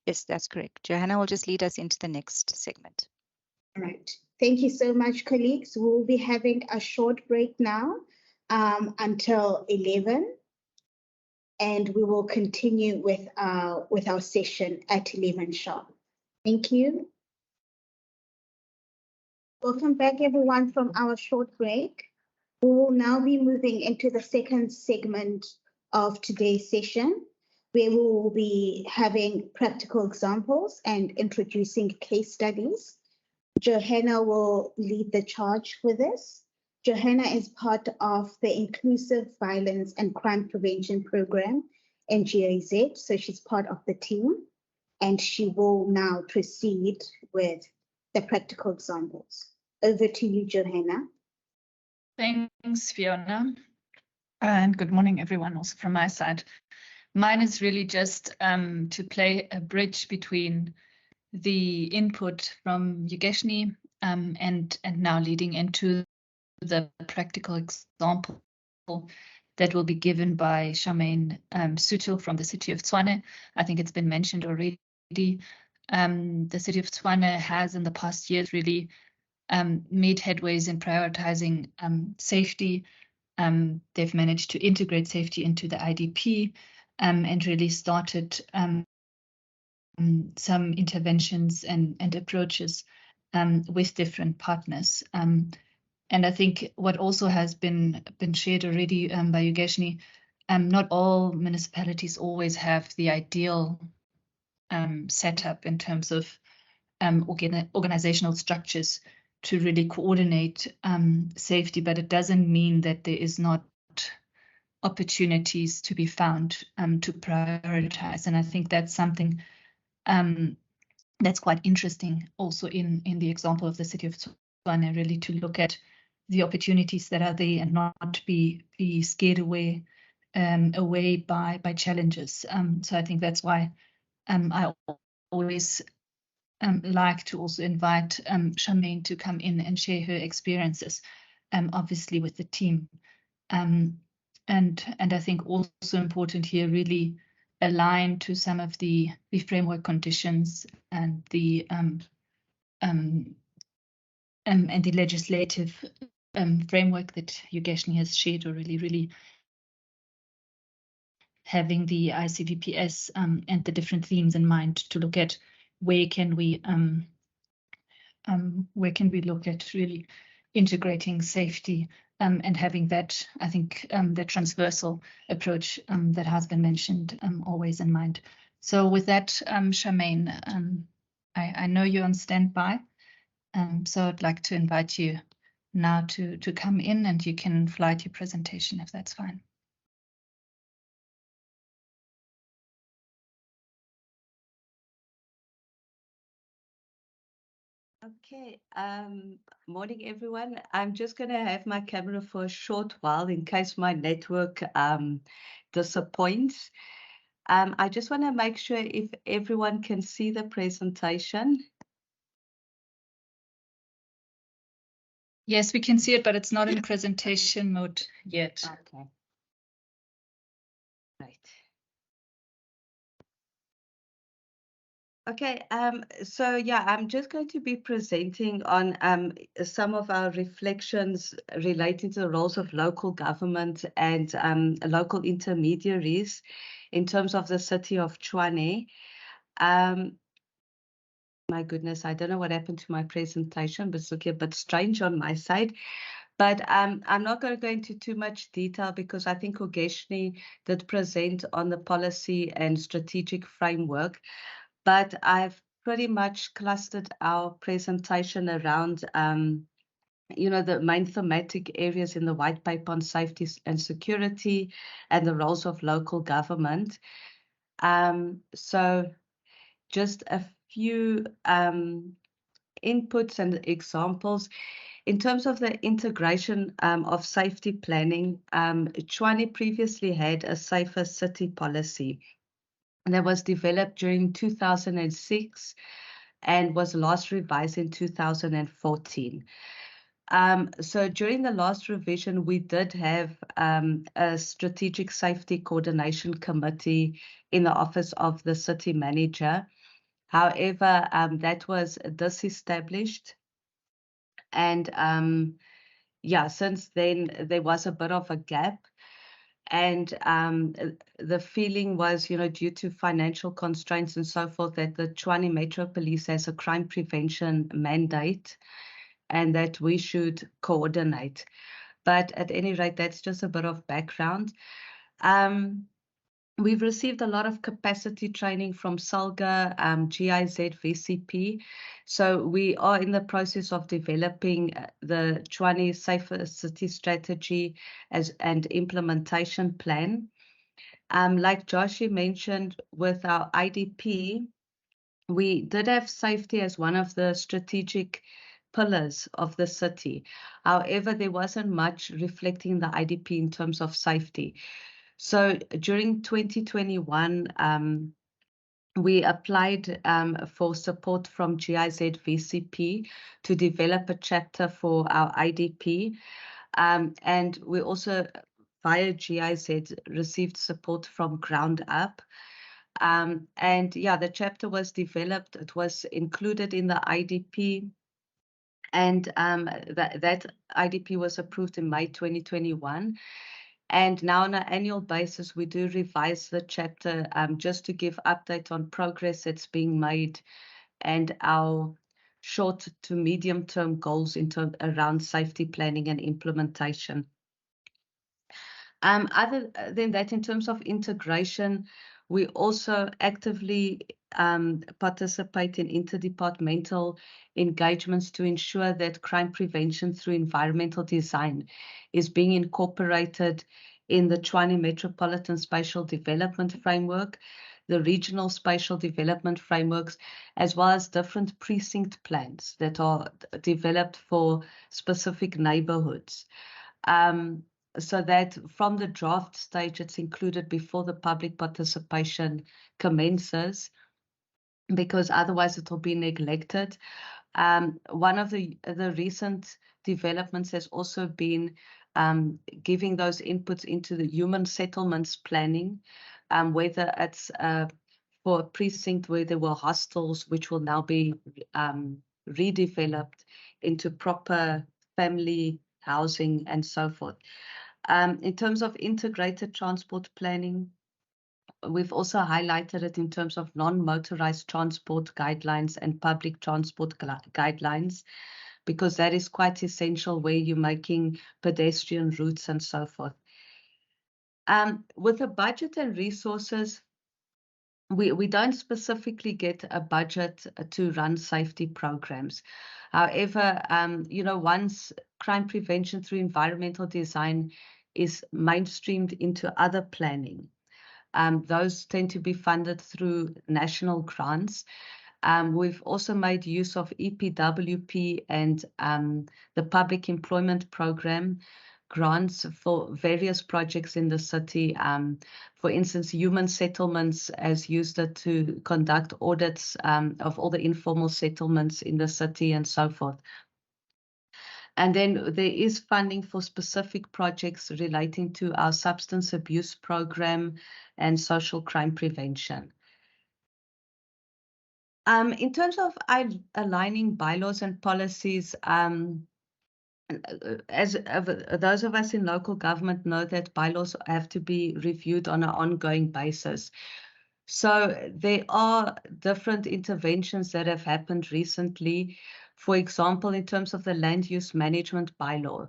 Yes, that's correct. Johanna will just lead us into the next segment. All right. Thank you so much, colleagues. We'll be having a short break now until 11. And we will continue with our session at 11 sharp. Thank you. Welcome back, everyone, from our short break. We will now be moving into the second segment of today's session, where we will be having practical examples and introducing case studies. Johanna will lead the charge for this. Johanna is part of the Inclusive Violence and Crime Prevention Program and GIZ, so she's part of the team, and she will now proceed with the practical examples. Over to you, Johanna. Thanks, Fiona. And good morning, everyone, also from my side. Mine is really just to play a bridge between the input from Yogeshni and now leading into the practical example that will be given by Charmaine Sutil from the city of Tshwane. I think it's been mentioned already. The city of Tshwane has in the past years really made headways in prioritizing safety. They've managed to integrate safety into the IDP and really started some interventions and approaches with different partners. And I think what also has been shared already by Yogeshni, not all municipalities always have the ideal setup in terms of organizational structures to really coordinate safety, but it doesn't mean that there is not opportunities to be found to prioritize. And I think that's something that's quite interesting also in the example of the city of Tshwane, really to look at the opportunities that are there and not be scared away by challenges. So I think that's why I always like to also invite Charmaine to come in and share her experiences, obviously with the team. And I think also important here, really align to some of the framework conditions and the legislative framework that Yogeshni has shared, or really having the ICVPS and the different themes in mind to look at where can we look at really integrating safety and having that, I think, the transversal approach that has been mentioned always in mind. So with that, Charmaine, I know you're on standby, so I'd like to invite you now to come in, and you can fly to your presentation if that's fine. Okay, morning everyone. I'm just going to have my camera for a short while in case my network disappoints. I just want to make sure if everyone can see the presentation. Yes, we can see it, but it's not in presentation mode yet. Okay. Right. Okay, so yeah, I'm just going to be presenting on some of our reflections relating to the roles of local government and local intermediaries in terms of the city of Tshwane. My goodness, I don't know what happened to my presentation, but it's looking a bit strange on my side. But I'm not going to go into too much detail because I think Yogeshni did present on the policy and strategic framework. But I've pretty much clustered our presentation around, the main thematic areas in the white paper on safety and security and the roles of local government. So just a few inputs and examples. In terms of the integration of safety planning, Tshwane previously had a safer city policy that was developed during 2006 and was last revised in 2014. So during the last revision, we did have a strategic safety coordination committee in the office of the city manager. However, that was disestablished. And since then, there was a bit of a gap. And the feeling was, due to financial constraints and so forth, that the Tshwane Metro Police has a crime prevention mandate and that we should coordinate. But at any rate, that's just a bit of background. We've received a lot of capacity training from SALGA, GIZ, VCP. So we are in the process of developing the Tshwane Safer City Strategy and implementation plan. Like Joshi mentioned, with our IDP, we did have safety as one of the strategic pillars of the city. However, there wasn't much reflecting the IDP in terms of safety. So during 2021, we applied for support from GIZ VCP to develop a chapter for our IDP. And we also, via GIZ, received support from Ground Up. And yeah, the chapter was developed. It was included in the IDP. And that IDP was approved in May 2021. And now on an annual basis, we do revise the chapter just to give update on progress that's being made and our short to medium term goals around safety planning and implementation. Other than that, in terms of integration, we also actively participate in interdepartmental engagements to ensure that crime prevention through environmental design is being incorporated in the Tshwane Metropolitan Spatial Development Framework, the regional spatial development frameworks, as well as different precinct plans that are developed for specific neighborhoods. So that from the draft stage, it's included before the public participation commences, because otherwise it will be neglected. One of the recent developments has also been giving those inputs into the human settlements planning, whether it's for a precinct where there were hostels, which will now be redeveloped into proper family housing and so forth. In terms of integrated transport planning, we've also highlighted it in terms of non-motorized transport guidelines and public transport guidelines, because that is quite essential where you're making pedestrian routes and so forth. With the budget and resources, we don't specifically get a budget to run safety programs. However, once crime prevention through environmental design is mainstreamed into other planning, those tend to be funded through national grants. We've also made use of EPWP and the Public Employment Program grants for various projects in the city. For instance, Human Settlements has used it to conduct audits of all the informal settlements in the city and so forth. And then there is funding for specific projects relating to our substance abuse program and social crime prevention. In terms of aligning bylaws and policies, as those of us in local government know that bylaws have to be reviewed on an ongoing basis. So there are different interventions that have happened recently. For example, in terms of the land use management bylaw,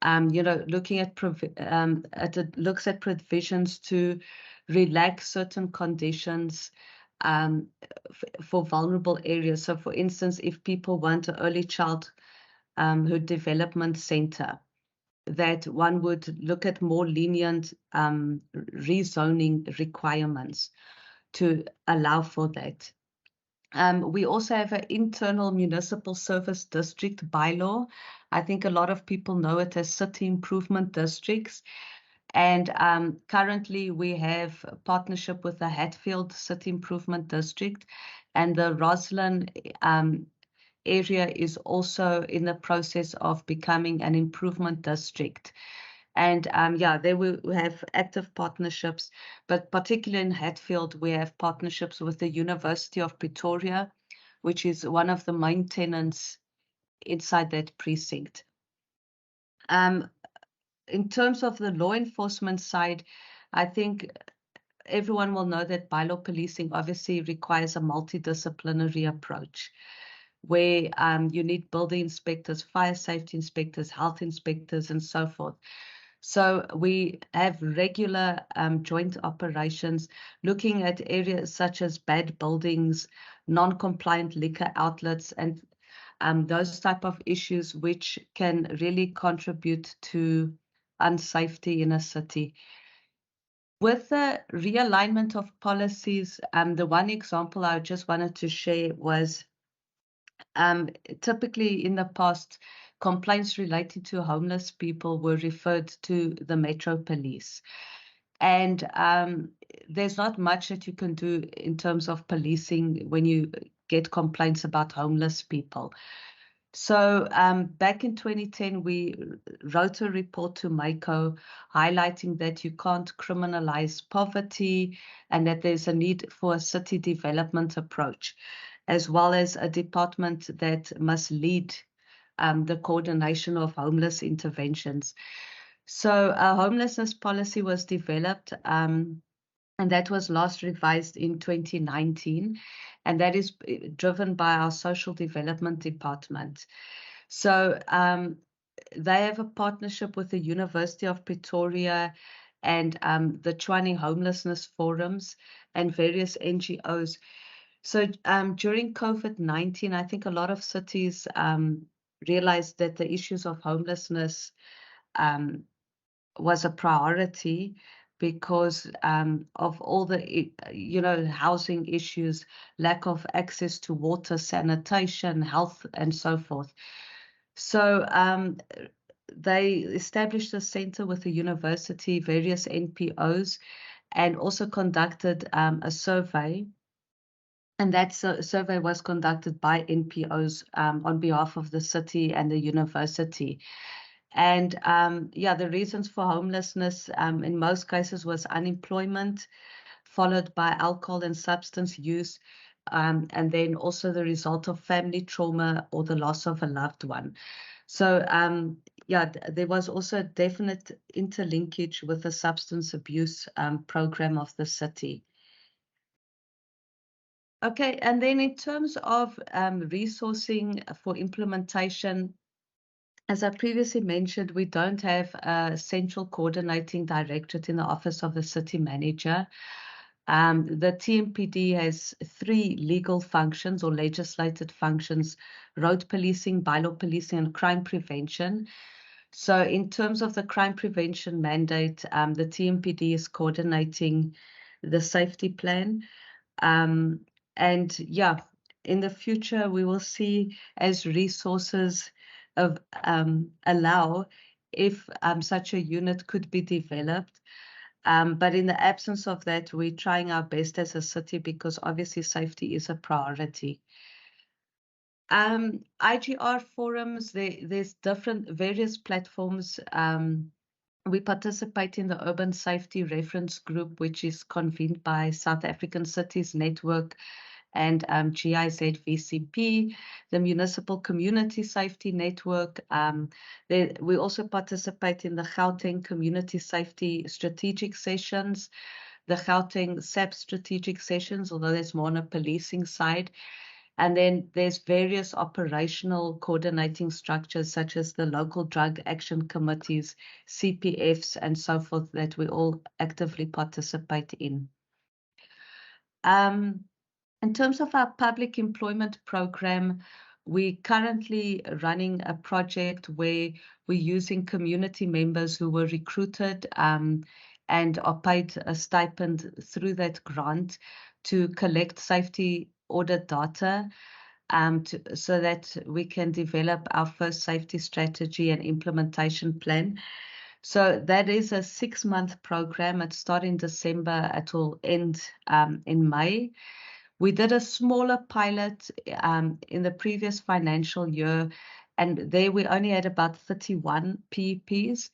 looking at it looks at provisions to relax certain conditions for vulnerable areas. So, for instance, if people want an early childhood development center, that one would look at more lenient rezoning requirements to allow for that. We also have an internal municipal service district bylaw. I think a lot of people know it as city improvement districts. And currently we have a partnership with the Hatfield City Improvement District, and the Roslyn area is also in the process of becoming an improvement district. And there we have active partnerships, but particularly in Hatfield, we have partnerships with the University of Pretoria, which is one of the main tenants inside that precinct. In terms of the law enforcement side, I think everyone will know that bylaw policing obviously requires a multidisciplinary approach, where you need building inspectors, fire safety inspectors, health inspectors, and so forth. So we have regular joint operations looking at areas such as bad buildings, non-compliant liquor outlets, and those type of issues which can really contribute to unsafety in a city. With the realignment of policies, the one example I just wanted to share was typically in the past, complaints related to homeless people were referred to the Metro Police. And there's not much that you can do in terms of policing when you get complaints about homeless people. So back in 2010, we wrote a report to MACO highlighting that you can't criminalize poverty and that there's a need for a city development approach, as well as a department that must lead the coordination of homeless interventions. So a homelessness policy was developed, and that was last revised in 2019, and that is driven by our social development department. So they have a partnership with the University of Pretoria and the Tshwane Homelessness Forums and various NGOs. So during COVID-19, I think a lot of cities realized that the issues of homelessness was a priority because of all the, housing issues, lack of access to water, sanitation, health, and so forth. So they established a center with the university, various NPOs, and also conducted a survey. And that survey was conducted by NPOs on behalf of the city and the university. And the reasons for homelessness in most cases was unemployment, followed by alcohol and substance use, and then also the result of family trauma or the loss of a loved one. So there was also a definite interlinkage with the substance abuse program of the city. Okay, and then in terms of resourcing for implementation, as I previously mentioned, we don't have a central coordinating directorate in the Office of the City Manager. The TMPD has 3 legal functions or legislated functions: road policing, bylaw policing, and crime prevention. So in terms of the crime prevention mandate, the TMPD is coordinating the safety plan. And yeah, in the future, we will see as resources allow if such a unit could be developed. But in the absence of that, we're trying our best as a city because obviously safety is a priority. IGR forums, there's various platforms. We participate in the Urban Safety Reference Group, which is convened by South African Cities Network and GIZ VCP, the Municipal Community Safety Network. We also participate in the Gauteng Community Safety Strategic Sessions, the Gauteng SAP Strategic Sessions, although there's more on a policing side. And then there's various operational coordinating structures such as the local drug action committees, CPFs, and so forth that we all actively participate in. In terms of our public employment program, we're currently running a project where we're using community members who were recruited and are paid a stipend through that grant to collect safety audit data so that we can develop our first safety strategy and implementation plan. So that is a 6-month program. It started in December. It will end in May. We did a smaller pilot in the previous financial year, and there we only had about 31 PEPs.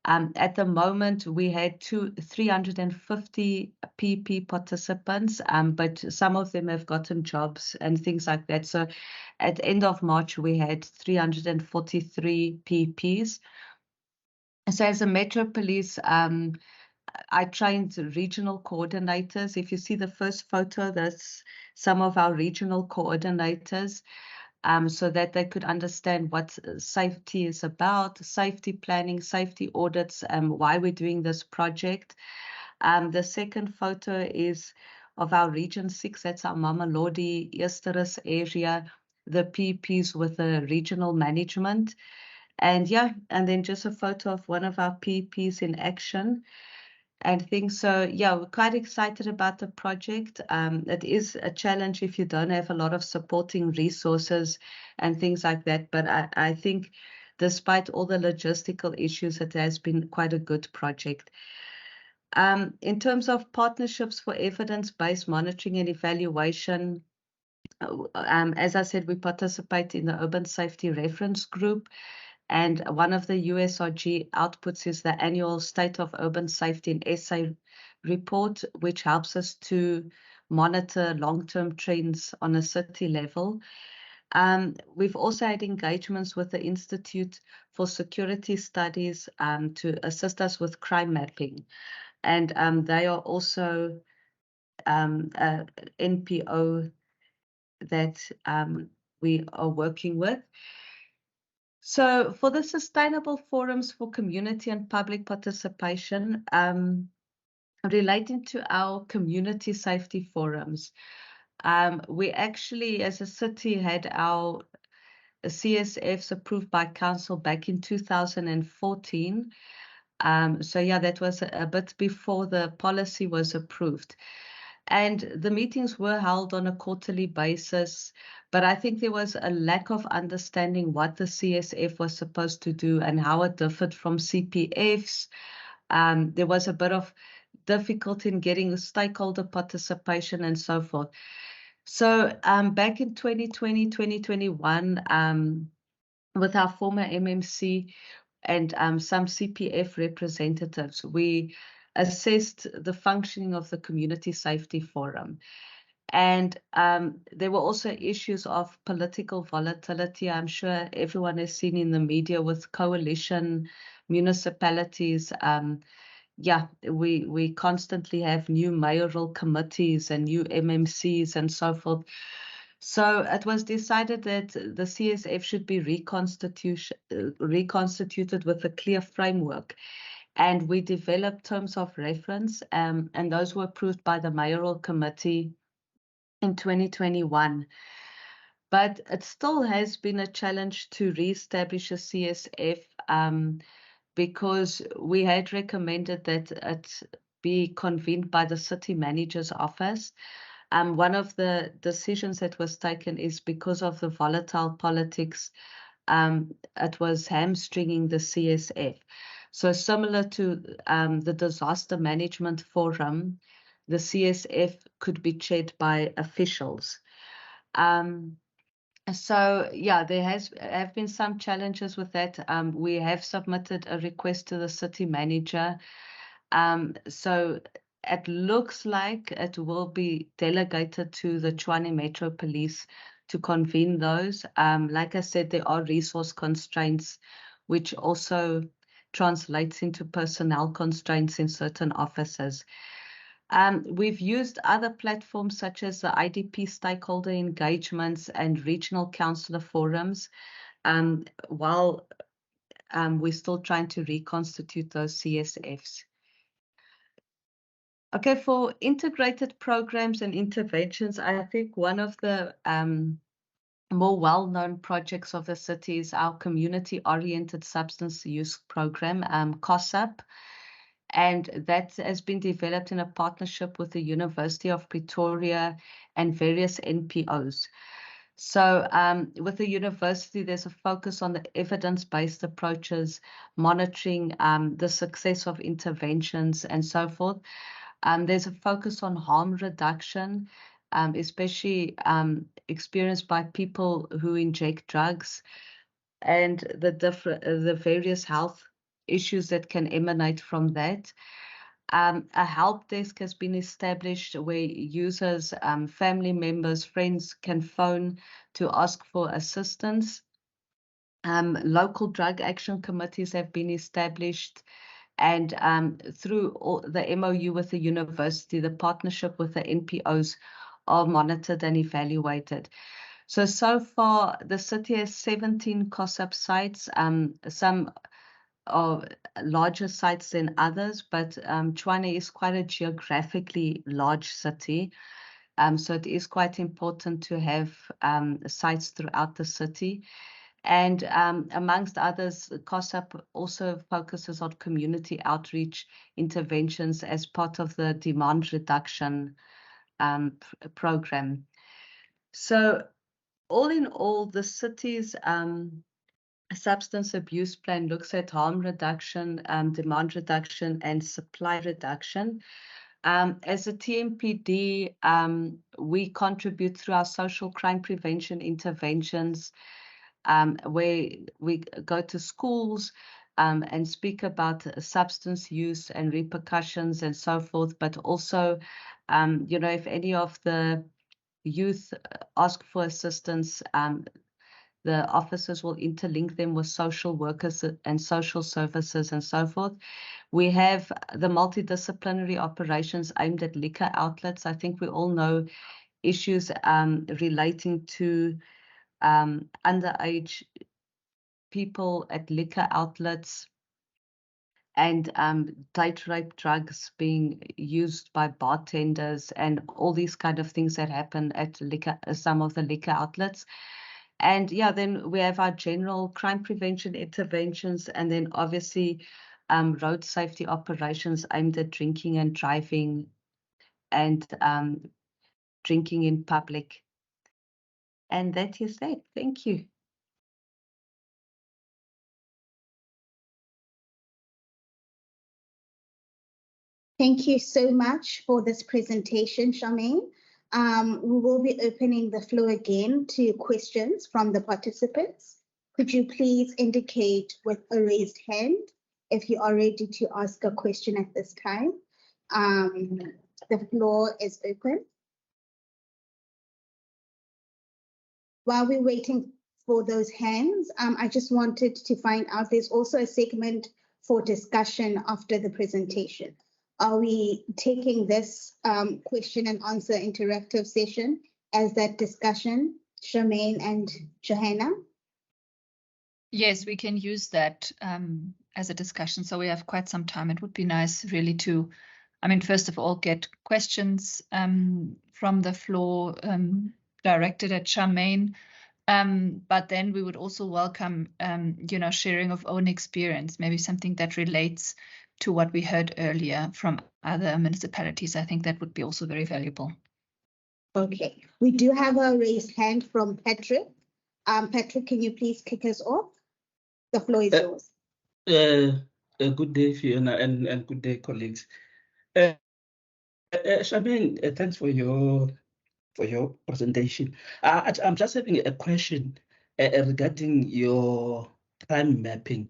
At the moment, we had 350 PEP participants, but some of them have gotten jobs and things like that. So at the end of March, we had 343 PEPs. So as a Metro Police, I trained regional coordinators. If you see the first photo, that's some of our regional coordinators, so that they could understand what safety is about, safety planning, safety audits, why we're doing this project. The second photo is of our Region 6, that's our Mamelodi, Eersterus area, the PEPs with the regional management. And yeah, and then just a photo of one of our PEPs in action. and things. So yeah, we're quite excited about the project. It is a challenge if you don't have a lot of supporting resources and things like that. But I think despite all the logistical issues, it has been quite a good project. In terms of partnerships for evidence-based monitoring and evaluation, as I said, we participate in the Urban Safety Reference Group, and one of the USRG outputs is the annual State of Urban Safety in SA report, which helps us to monitor long-term trends on a city level. We've also had engagements with the Institute for Security Studies to assist us with crime mapping. And they are also a NPO that we are working with. So for the Sustainable Forums for Community and Public Participation, relating to our community safety forums, we actually, as a city, had our CSFs approved by council back in 2014. So yeah, that was a bit before the policy was approved. And the meetings were held on a quarterly basis, but I think there was a lack of understanding what the CSF was supposed to do and how it differed from CPFs. There was a bit of difficulty in getting stakeholder participation and so forth. So back in 2020, 2021, with our former MMC and some CPF representatives, we assessed the functioning of the Community Safety Forum. And there were also issues of political volatility. I'm sure everyone has seen in the media with coalition municipalities. Yeah, we constantly have new mayoral committees and new MMCs and so forth. So it was decided that the CSF should be reconstituted with a clear framework. And we developed terms of reference, and those were approved by the mayoral committee in 2021. But it still has been a challenge to re-establish a CSF because we had recommended that it be convened by the city manager's office. One of the decisions that was taken is because of the volatile politics, it was hamstringing the CSF. So similar to the Disaster Management Forum, the CSF could be chaired by officials. So yeah, there have been some challenges with that. We have submitted a request to the city manager. So it looks like it will be delegated to the Tshwane Metro Police to convene those. Like I said, there are resource constraints, which also translates into personnel constraints in certain offices. We've used other platforms such as the IDP stakeholder engagements and regional councillor forums, while we're still trying to reconstitute those CSFs. Okay, for integrated programs and interventions, I think one of the more well-known projects of the city is our community-oriented substance use program, COSUP. And that has been developed in a partnership with the University of Pretoria and various NPOs. So with the university, there's a focus on the evidence-based approaches, monitoring the success of interventions and so forth. There's a focus on harm reduction, especially experienced by people who inject drugs, and the various health issues that can emanate from that. A help desk has been established where users, family members, friends can phone to ask for assistance. Local drug action committees have been established, and through the MOU with the university, the partnership with the NPOs are monitored and evaluated. So far, the city has 17 COSUP sites. Some are larger sites than others, but Tshwane is quite a geographically large city. So it is quite important to have sites throughout the city. And amongst others, COSAP also focuses on community outreach interventions as part of the demand reduction program. So all in all, the city's substance abuse plan looks at harm reduction, demand reduction, and supply reduction. As a TMPD, we contribute through our social crime prevention interventions, where we go to schools and speak about substance use and repercussions and so forth, but also, you know, if any of the youth ask for assistance, the officers will interlink them with social workers and social services and so forth. We have the multidisciplinary operations aimed at liquor outlets. I think we all know issues relating to underage people at liquor outlets and date rape drugs being used by bartenders and all these kind of things that happen at some of the liquor outlets. And yeah, then we have our general crime prevention interventions, and then obviously road safety operations aimed at drinking and driving and drinking in public. And that is that. Thank you. Thank you so much for this presentation, Charmaine. We will be opening the floor again to questions from the participants. Could you please indicate with a raised hand if you are ready to ask a question at this time? The floor is open. While we're waiting for those hands, I just wanted to find out, there's also a segment for discussion after the presentation. Are we taking this question and answer interactive session as that discussion, Charmaine and Johanna? Yes, we can use that as a discussion. So we have quite some time. It would be nice really to, I mean, first of all, get questions from the floor directed at Charmaine. But then we would also welcome, you know, sharing of own experience, maybe something that relates to what we heard earlier from other municipalities. I think that would be also very valuable. Okay, we do have a raised hand from Patrick. Patrick, can you please kick us off? The floor is yours. Good day, Fiona, and good day, colleagues. Charmaine, thanks for your presentation. I'm just having a question regarding your crime mapping.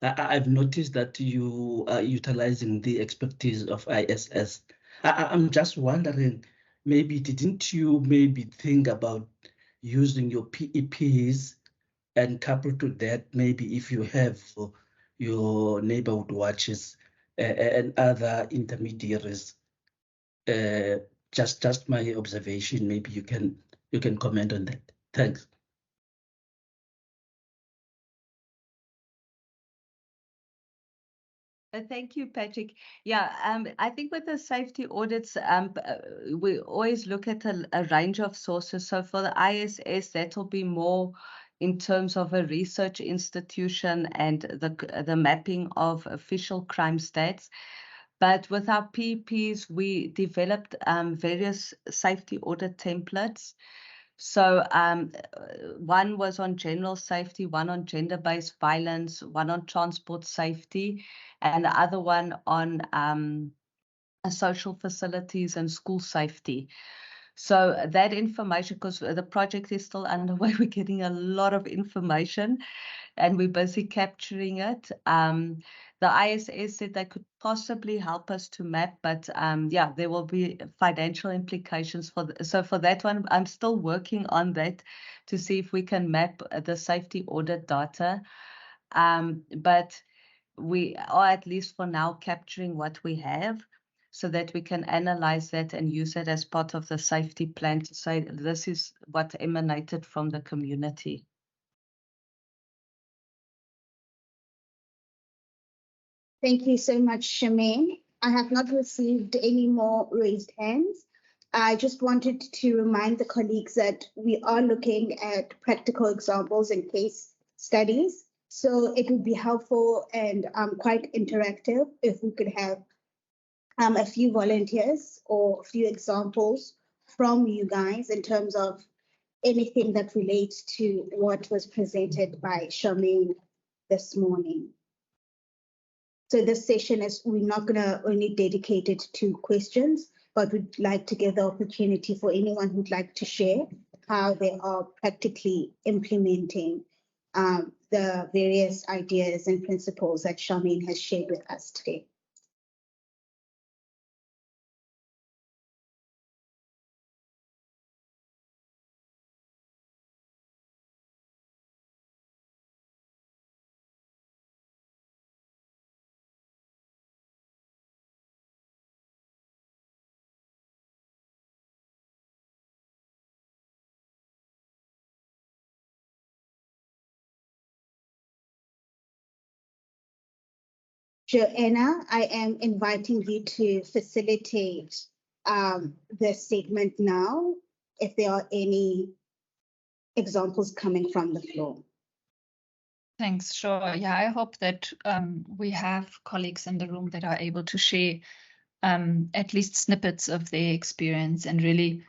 I've noticed that you are utilizing the expertise of ISS. I'm just wondering, maybe didn't you maybe think about using your PEPs and coupled to that, maybe if you have your neighborhood watches and other intermediaries? Just my observation. Maybe you can comment on that. Thanks. Thank you, Patrick. Yeah, I think with the safety audits, we always look at a range of sources. So for the ISS, that'll be more in terms of a research institution and the mapping of official crime stats. But with our PEPs, we developed various safety audit templates. So one was on general safety, one on gender-based violence, one on transport safety, and the other one on social facilities and school safety. So that information, because the project is still underway, we're getting a lot of information and we're busy capturing it. The ISS said they could possibly help us to map, but yeah, there will be financial implications so for that one, I'm still working on that to see if we can map the safety audit data. But we are, at least for now, capturing what we have so that we can analyze that and use it as part of the safety plan to say this is what emanated from the community. Thank you so much, Charmaine. I have not received any more raised hands. I just wanted to remind the colleagues that we are looking at practical examples and case studies. So it would be helpful and quite interactive if we could have a few volunteers or a few examples from you guys in terms of anything that relates to what was presented by Charmaine this morning. So this session is, we're not going to only dedicate it to questions, but we'd like to give the opportunity for anyone who'd like to share how they are practically implementing the various ideas and principles that Charmaine has shared with us today. Joanna, I am inviting you to facilitate the statement now, if there are any examples coming from the floor. Thanks, sure. Yeah, I hope that we have colleagues in the room that are able to share at least snippets of their experience and really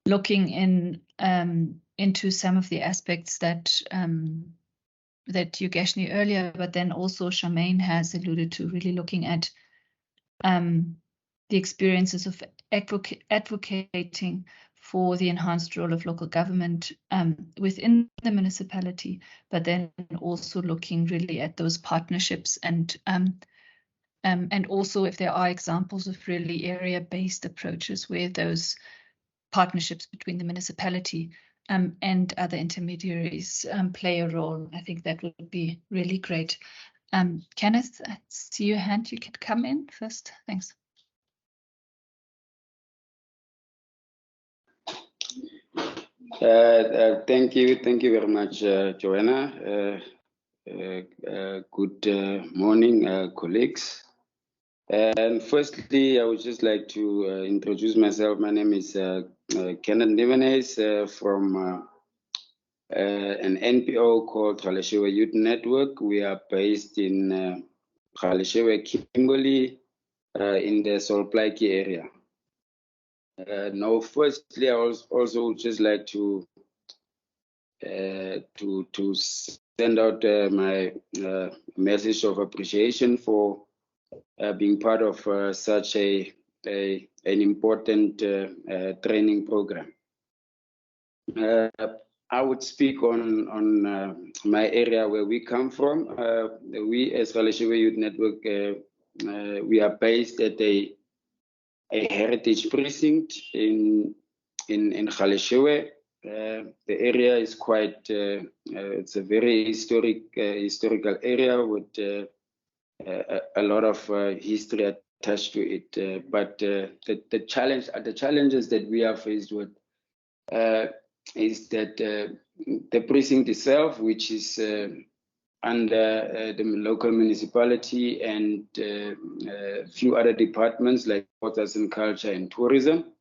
looking into some of the aspects that that Yogeshni earlier, but then also Charmaine has alluded to, really looking at the experiences of advocating for the enhanced role of local government within the municipality, but then also looking really at those partnerships and also if there are examples of really area-based approaches where those partnerships between the municipality and other intermediaries play a role. I think that would be really great. Kenneth, I see your hand. You can come in first. Thanks. Thank you very much, Joanna. Good morning, colleagues. And firstly, I would just like to introduce myself. My name is Kenneth Nivenes from an NPO called Galeshewe Youth Network. We are based in Galeshewe, Kimberley, in the Solplaatje area. Now, firstly, I also would just like to send out my message of appreciation for being part of such an important training program. I would speak on my area where we come from. We, as Galeshewe Youth Network, we are based at a heritage precinct in Galeshewe. The area is quite, it's a very historical area with a lot of history attached to it. But the challenges that we are faced with is that the precinct itself, which is under the local municipality and a few other departments like Sports and Culture and Tourism.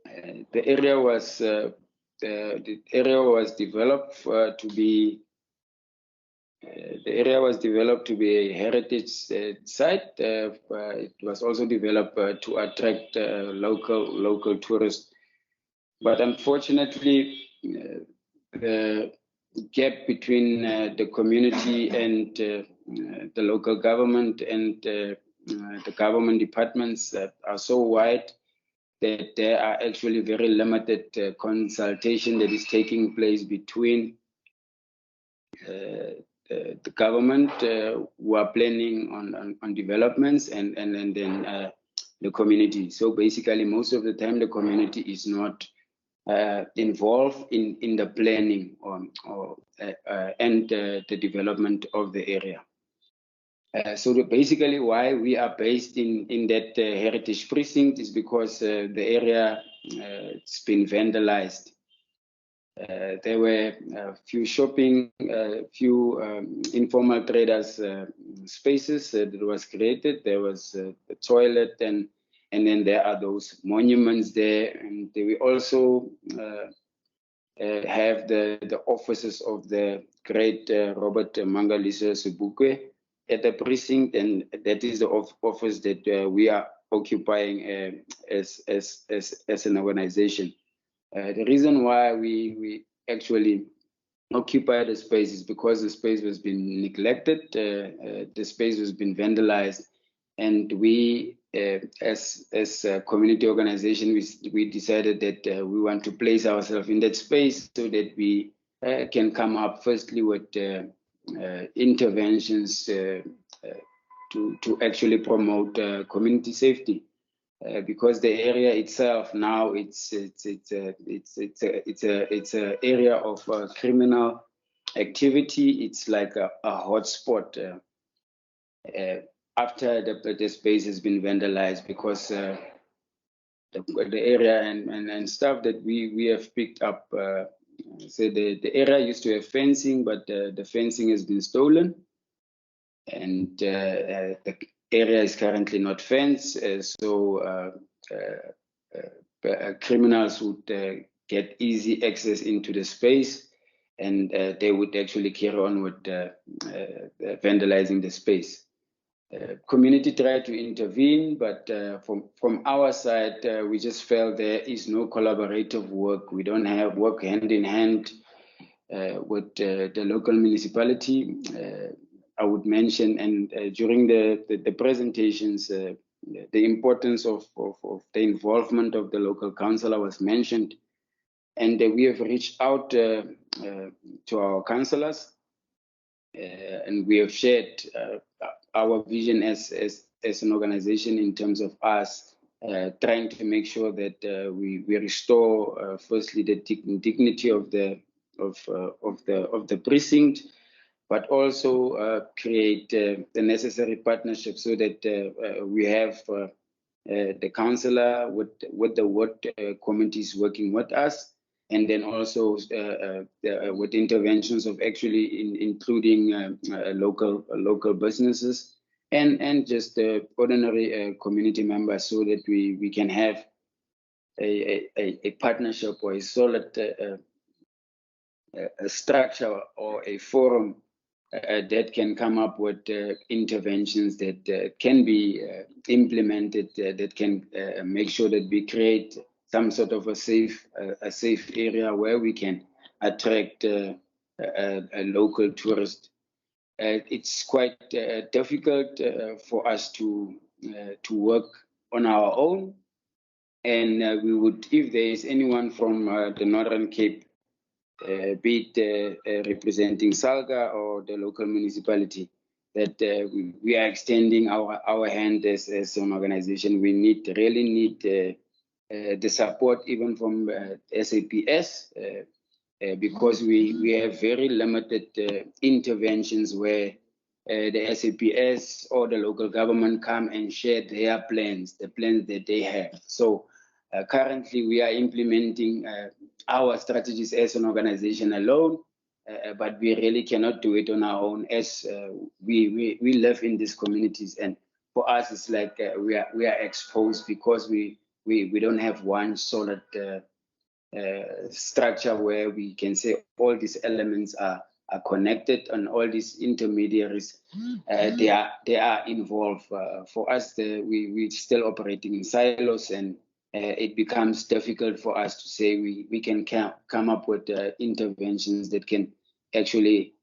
The area was developed to be a heritage site. It was also developed to attract local tourists. But unfortunately, the gap between the community and the local government and the government departments are so wide that there are actually very limited consultation that is taking place between the government who are planning on developments and then the community. So basically, most of the time, the community is not involved in the planning and the development of the area. So basically why we are based in that heritage precinct is because the area it's been vandalized. There were a few shopping, few informal traders spaces that was created. There was the toilet and then there are those monuments there. And we also have the offices of the great Robert Mangaliso Sobukwe at the precinct, and that is the office that we are occupying as an organization. The reason why we actually occupy the space is because the space was being neglected, the space was being vandalized, and we, as a community organization, we decided that we want to place ourselves in that space so that we can come up firstly with interventions to actually promote community safety. Because the area itself now it's a area of criminal activity. It's like a hotspot after the space has been vandalized, because the area and stuff that we have picked up. So the area used to have fencing, but the fencing has been stolen, and the area is currently not fenced, so criminals would get easy access into the space, and they would actually carry on with vandalizing the space. Community tried to intervene, but from our side, we just felt there is no collaborative work. We don't have work hand in hand with the local municipality. I would mention, and during the presentations, the importance of the involvement of the local councillor was mentioned, and we have reached out to our councillors, and we have shared our vision as an organization in terms of us trying to make sure that we restore firstly the dignity of the precinct, but also create the necessary partnership so that we have the councillor with the ward committees working with us, and then also with interventions of actually including local businesses and just ordinary community members, so that we can have a partnership or a solid a structure or a forum that can come up with interventions that can be implemented, that can make sure that we create some sort of a safe area where we can attract a local tourist. It's quite difficult for us to work on our own, and we would, if there is anyone from the Northern Cape, be it representing SALGA or the local municipality, that we are extending our hand as an organization. We really need the support even from SAPS, because we have very limited interventions where the SAPS or the local government come and share their plans, the plans that they have. So currently we are implementing our strategies as an organization alone, but we really cannot do it on our own, as we live in these communities, and for us it's like we are exposed because we don't have one solid structure where we can say all these elements are connected, and all these intermediaries they are involved. For us, we're still operating in silos, and it becomes difficult for us to say we can come up with interventions that can actually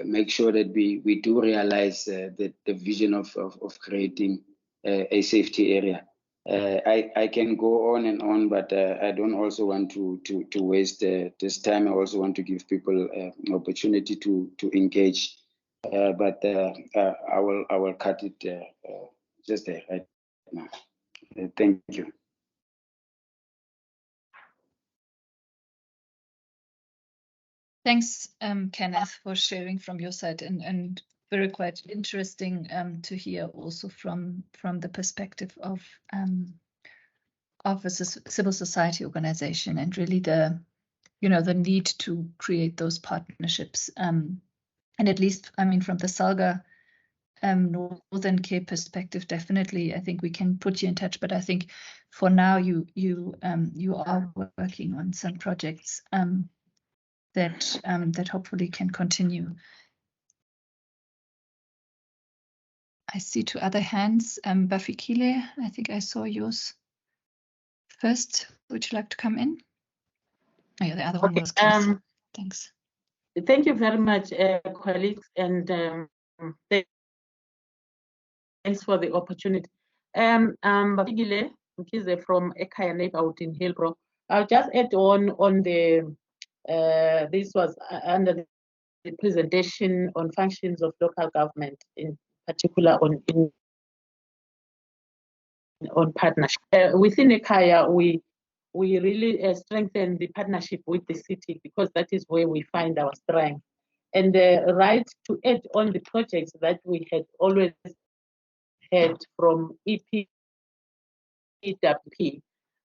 make sure that we do realize the vision of creating a safety area. I can go on and on, but I don't also want to waste this time. I also want to give people an opportunity to engage. But I will cut it just there right now. Thank you. Thanks, Kenneth, for sharing from your side, and very quite interesting to hear also from the perspective of a civil society organization, and really the need to create those partnerships. And at least, I mean, from the SALGA Northern Cape perspective, definitely, I think we can put you in touch. But I think for now, you are working on some projects that hopefully can continue. I see two other hands. Bafikile, I think I saw yours first. Would you like to come in? Oh, yeah, the other one was close. Thanks. Thank you very much, colleagues, and thanks for the opportunity. Bafikile Mkize from Ekhaya neighborhood in Hillbrow. I'll just add on the this was under the presentation on functions of local government, in particular on partnership. Within Ekhaya, we really strengthen the partnership with the city, because that is where we find our strength. And right to add on the projects that we had always had from EPWP,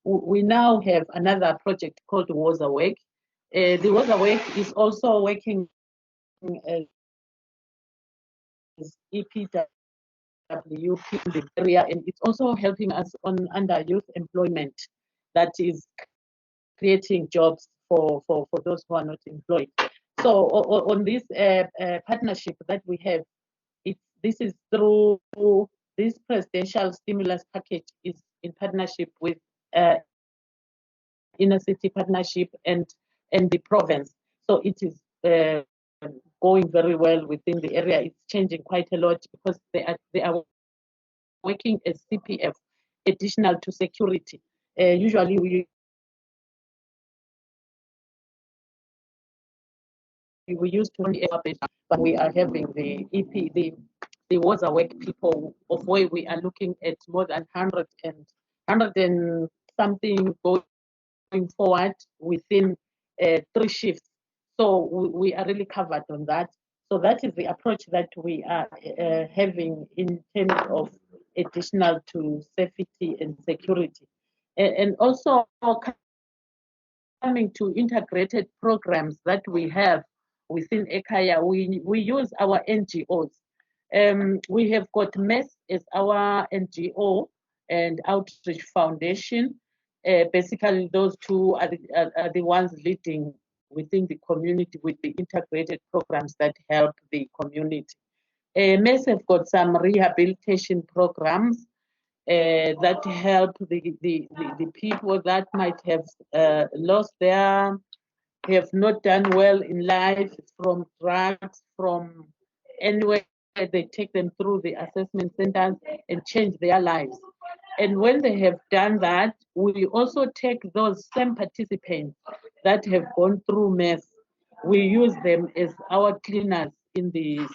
we now have another project called Wozawake. The Wozawake is also working as EPWP in the area, and it's also helping us under youth employment, that is creating jobs for those who are not employed. So on this partnership that we have, this is through this presidential stimulus package is in partnership with Inner City Partnership and the province. So it is going very well within the area. It's changing quite a lot, because they are working as CPF, additional to security. Usually we used to only but we are having the EP, the Wozawake people, of where we are looking at more than 100 and something going forward within 3 shifts. So we are really covered on that. So that is the approach that we are having in terms of additional to safety and security. And also coming to integrated programs that we have within Ekhaya, we use our NGOs. We have got MES as our NGO and Outreach Foundation. Basically, those two are the ones leading within the community with the integrated programs that help the community. MES have got some rehabilitation programs that help the people that might have lost have not done well in life, from drugs, from anywhere. They take them through the assessment centers and change their lives. And when they have done that, we also take those same participants that have gone through MES. We use them as our cleaners in the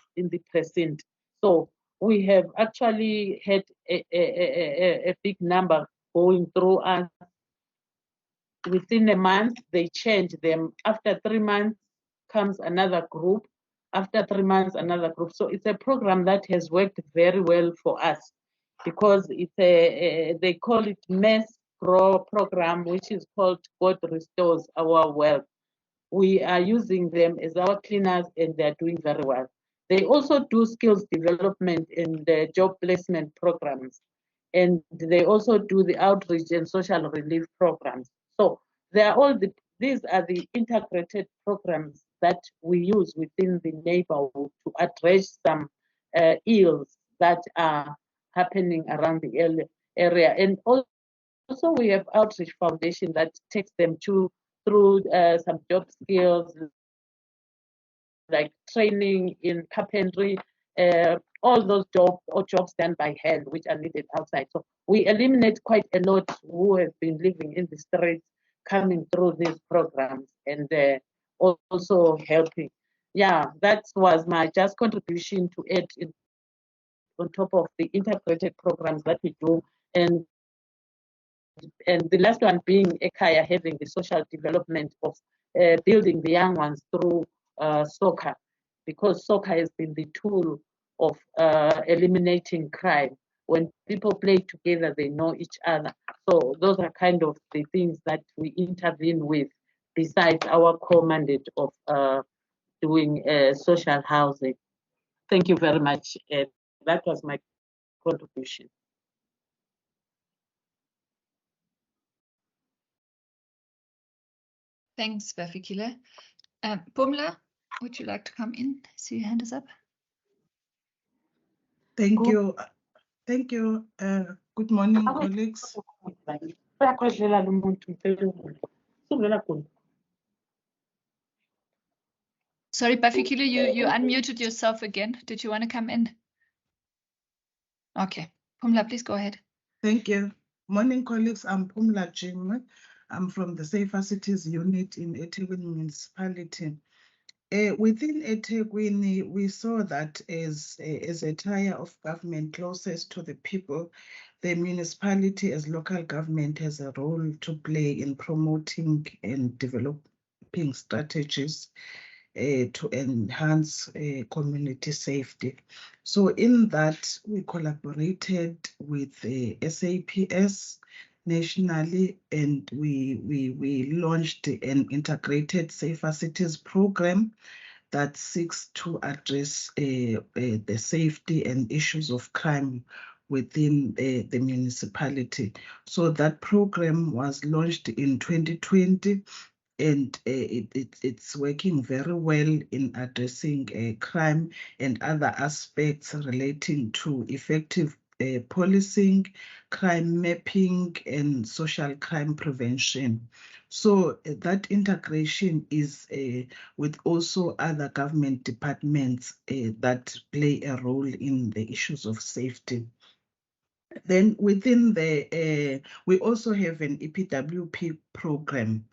precinct. So we have actually had a big number going through us. Within a month, they change them. After 3 months comes another group. After 3 months, another group. So it's a program that has worked very well for us, because it's they call it MES program, which is called God Restores Our Wealth. We are using them as our cleaners, and they're doing very well. They also do skills development and job placement programs, and they also do the outreach and social relief programs. So they are all these are the integrated programs that we use within the neighborhood to address some ills that are happening around the area. And also we have Outreach Foundation that takes them through some job skills, like training in carpentry, all those jobs done by hand, which are needed outside. So we eliminate quite a lot who have been living in the streets, coming through these programs, and also helping. Yeah, that was my just contribution to add on top of the integrated programs that we do. And the last one being Ekhaya, having the social development of building the young ones through soccer, because soccer has been the tool of eliminating crime. When people play together, they know each other. So those are kind of the things that we intervene with, besides our core mandate of doing social housing. Thank you very much. That was my contribution. Thanks, Bafikile. Pumla, would you like to come in? See your hand is up. Thank you. Thank you. Good morning, colleagues. Uyakhohlela lo muntu, suvela khona. Sorry, Bafikile, you unmuted yourself again. Did you want to come in? Okay. Pumla, please go ahead. Thank you. Morning, colleagues. I'm Pumla Jim. I'm from the Safer Cities Unit in eThekwini Municipality. Within eThekwini, we saw that as a tier of government closest to the people, the municipality as local government has a role to play in promoting and developing strategies to enhance community safety. So in that, we collaborated with SAPS nationally, and we launched an integrated Safer Cities program that seeks to address the safety and issues of crime within the municipality. So that program was launched in 2020, and it's working very well in addressing crime and other aspects relating to effective policing, crime mapping, and social crime prevention. So that integration is with also other government departments that play a role in the issues of safety. Then within the, we also have an EPWP program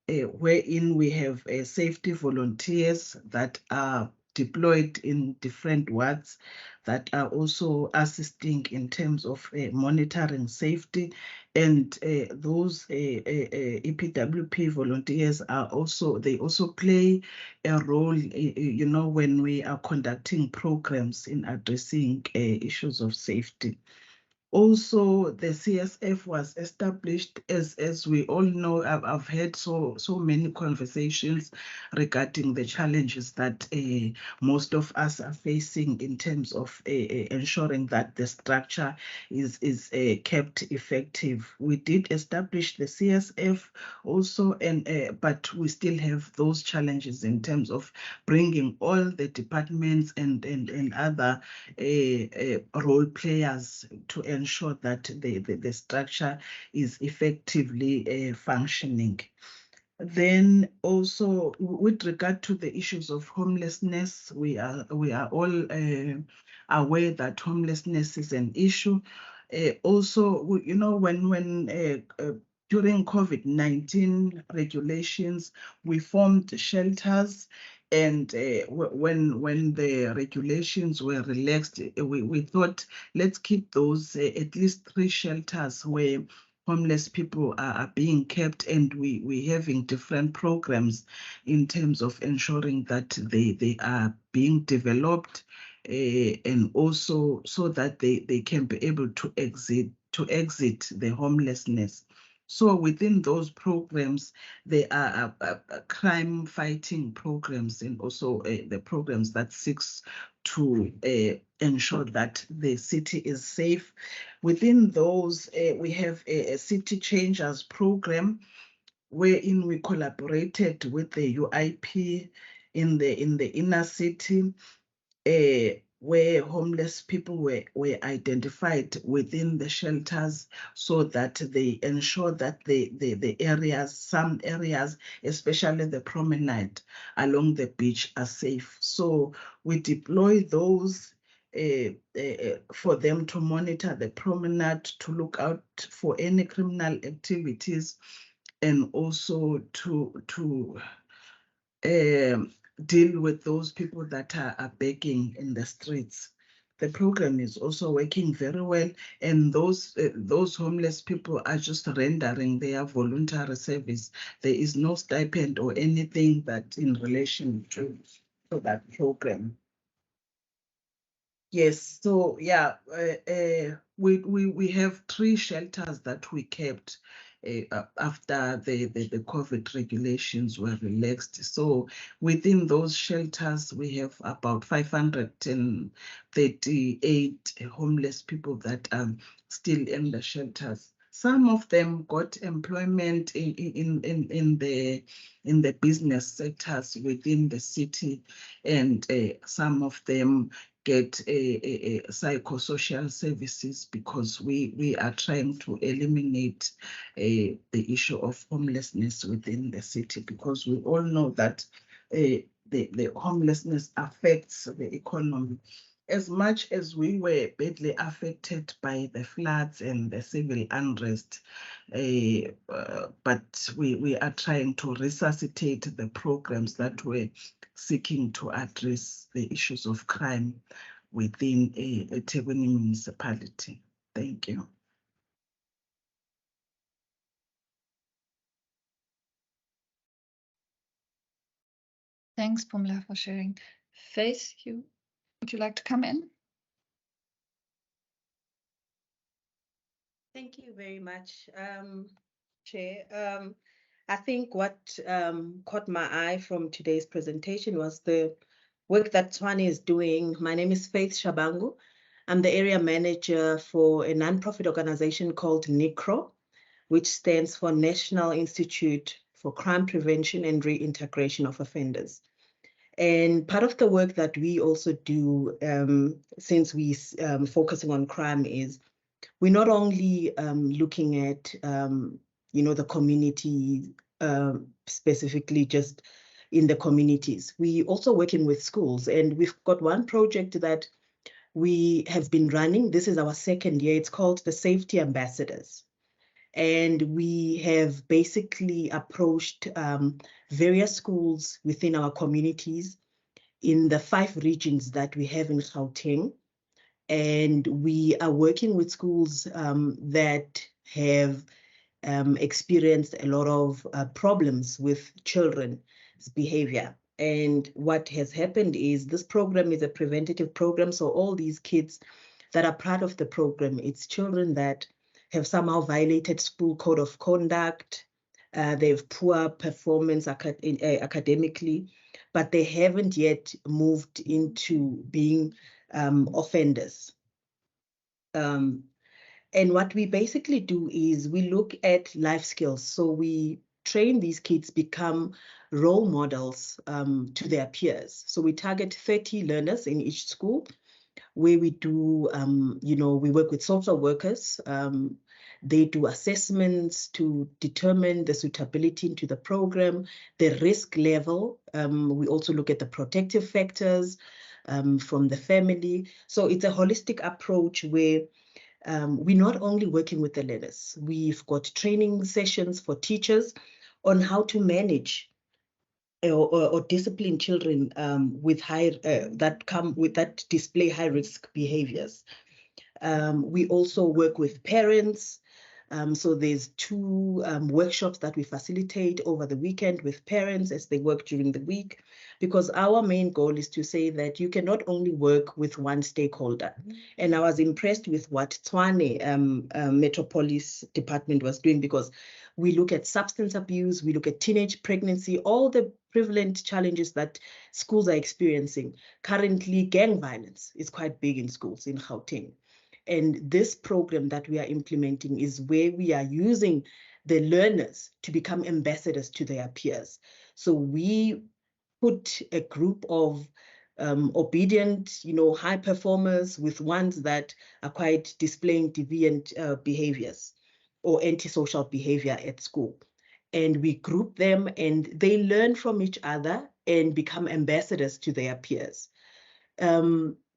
wherein we have safety volunteers that are deployed in different wards that are also assisting in terms of monitoring safety. And those EPWP volunteers are also, they also play a role, you know, when we are conducting programs in addressing issues of safety. Also, the CSF was established, as we all know. I've had so many conversations regarding the challenges that most of us are facing in terms of ensuring that the structure is kept effective. We did establish the CSF also, and but we still have those challenges in terms of bringing all the departments and other role players to ensure that the structure is effectively functioning. Then also with regard to the issues of homelessness, we are all aware that homelessness is an issue. Also, you know, when during COVID-19 regulations, we formed shelters. And when the regulations were relaxed, we thought, let's keep those at least 3 shelters where homeless people are being kept, and we having different programs in terms of ensuring that they are being developed, and also so that they can be able to exit the homelessness. So within those programs, there are crime fighting programs, and also the programs that seeks to ensure that the city is safe. Within those, we have a City Changers program, wherein we collaborated with the UIP in the inner city, where homeless people were identified within the shelters, so that they ensure that the areas, some areas, especially the promenade along the beach, are safe. So we deploy those for them to monitor the promenade, to look out for any criminal activities, and also to deal with those people that are begging in the streets. The program is also working very well, and those homeless people are just rendering their voluntary service. There is no stipend or anything that in relation to that program. Yes, so yeah, we have 3 shelters that we kept, after the COVID regulations were relaxed. So within those shelters, we have about 538 homeless people that are still in the shelters. Some of them got employment in the business sectors within the city, and some of them get psychosocial services, because we are trying to eliminate the issue of homelessness within the city, because we all know that the homelessness affects the economy. As much as we were badly affected by the floods and the civil unrest, but we are trying to resuscitate the programs that were seeking to address the issues of crime within a eThekwini municipality. Thank you. Thanks, Pumla, for sharing. Faith, would you like to come in? Thank you very much, Chair. I think what caught my eye from today's presentation was the work that Tshwane is doing. My name is Faith Shabangu. I'm the area manager for a nonprofit organization called NICRO, which stands for National Institute for Crime Prevention and Reintegration of Offenders. And part of the work that we also do, since we focusing on crime, is we're not only looking at the community, specifically just in the communities. We also working with schools, and we've got one project that we have been running. This is our second year. It's called the Safety Ambassadors. And we have basically approached various schools within our communities in the 5 regions that we have in Gauteng. And we are working with schools that have experienced a lot of problems with children's behavior. And what has happened is this program is a preventative program. So all these kids that are part of the program, it's children that have somehow violated school code of conduct. They have poor performance academically, but they haven't yet moved into being offenders. And what we basically do is we look at life skills. So we train these kids become role models to their peers. So we target 30 learners in each school, where we do, we work with social workers. They do assessments to determine the suitability into the program, the risk level. We also look at the protective factors from the family. So it's a holistic approach where we're not only working with the learners, we've got training sessions for teachers on how to manage or discipline children with that display high risk behaviors. We also work with parents. So there's 2 workshops that we facilitate over the weekend with parents as they work during the week, because our main goal is to say that you cannot only work with one stakeholder. And I was impressed with what Tshwane Metropolis Department was doing, because we look at substance abuse, we look at teenage pregnancy, all the prevalent challenges that schools are experiencing. Currently, gang violence is quite big in schools in Gauteng. And this program that we are implementing is where we are using the learners to become ambassadors to their peers. So we put a group of obedient, high performers with ones that are quite displaying deviant behaviors or antisocial behavior at school. And we group them, and they learn from each other and become ambassadors to their peers.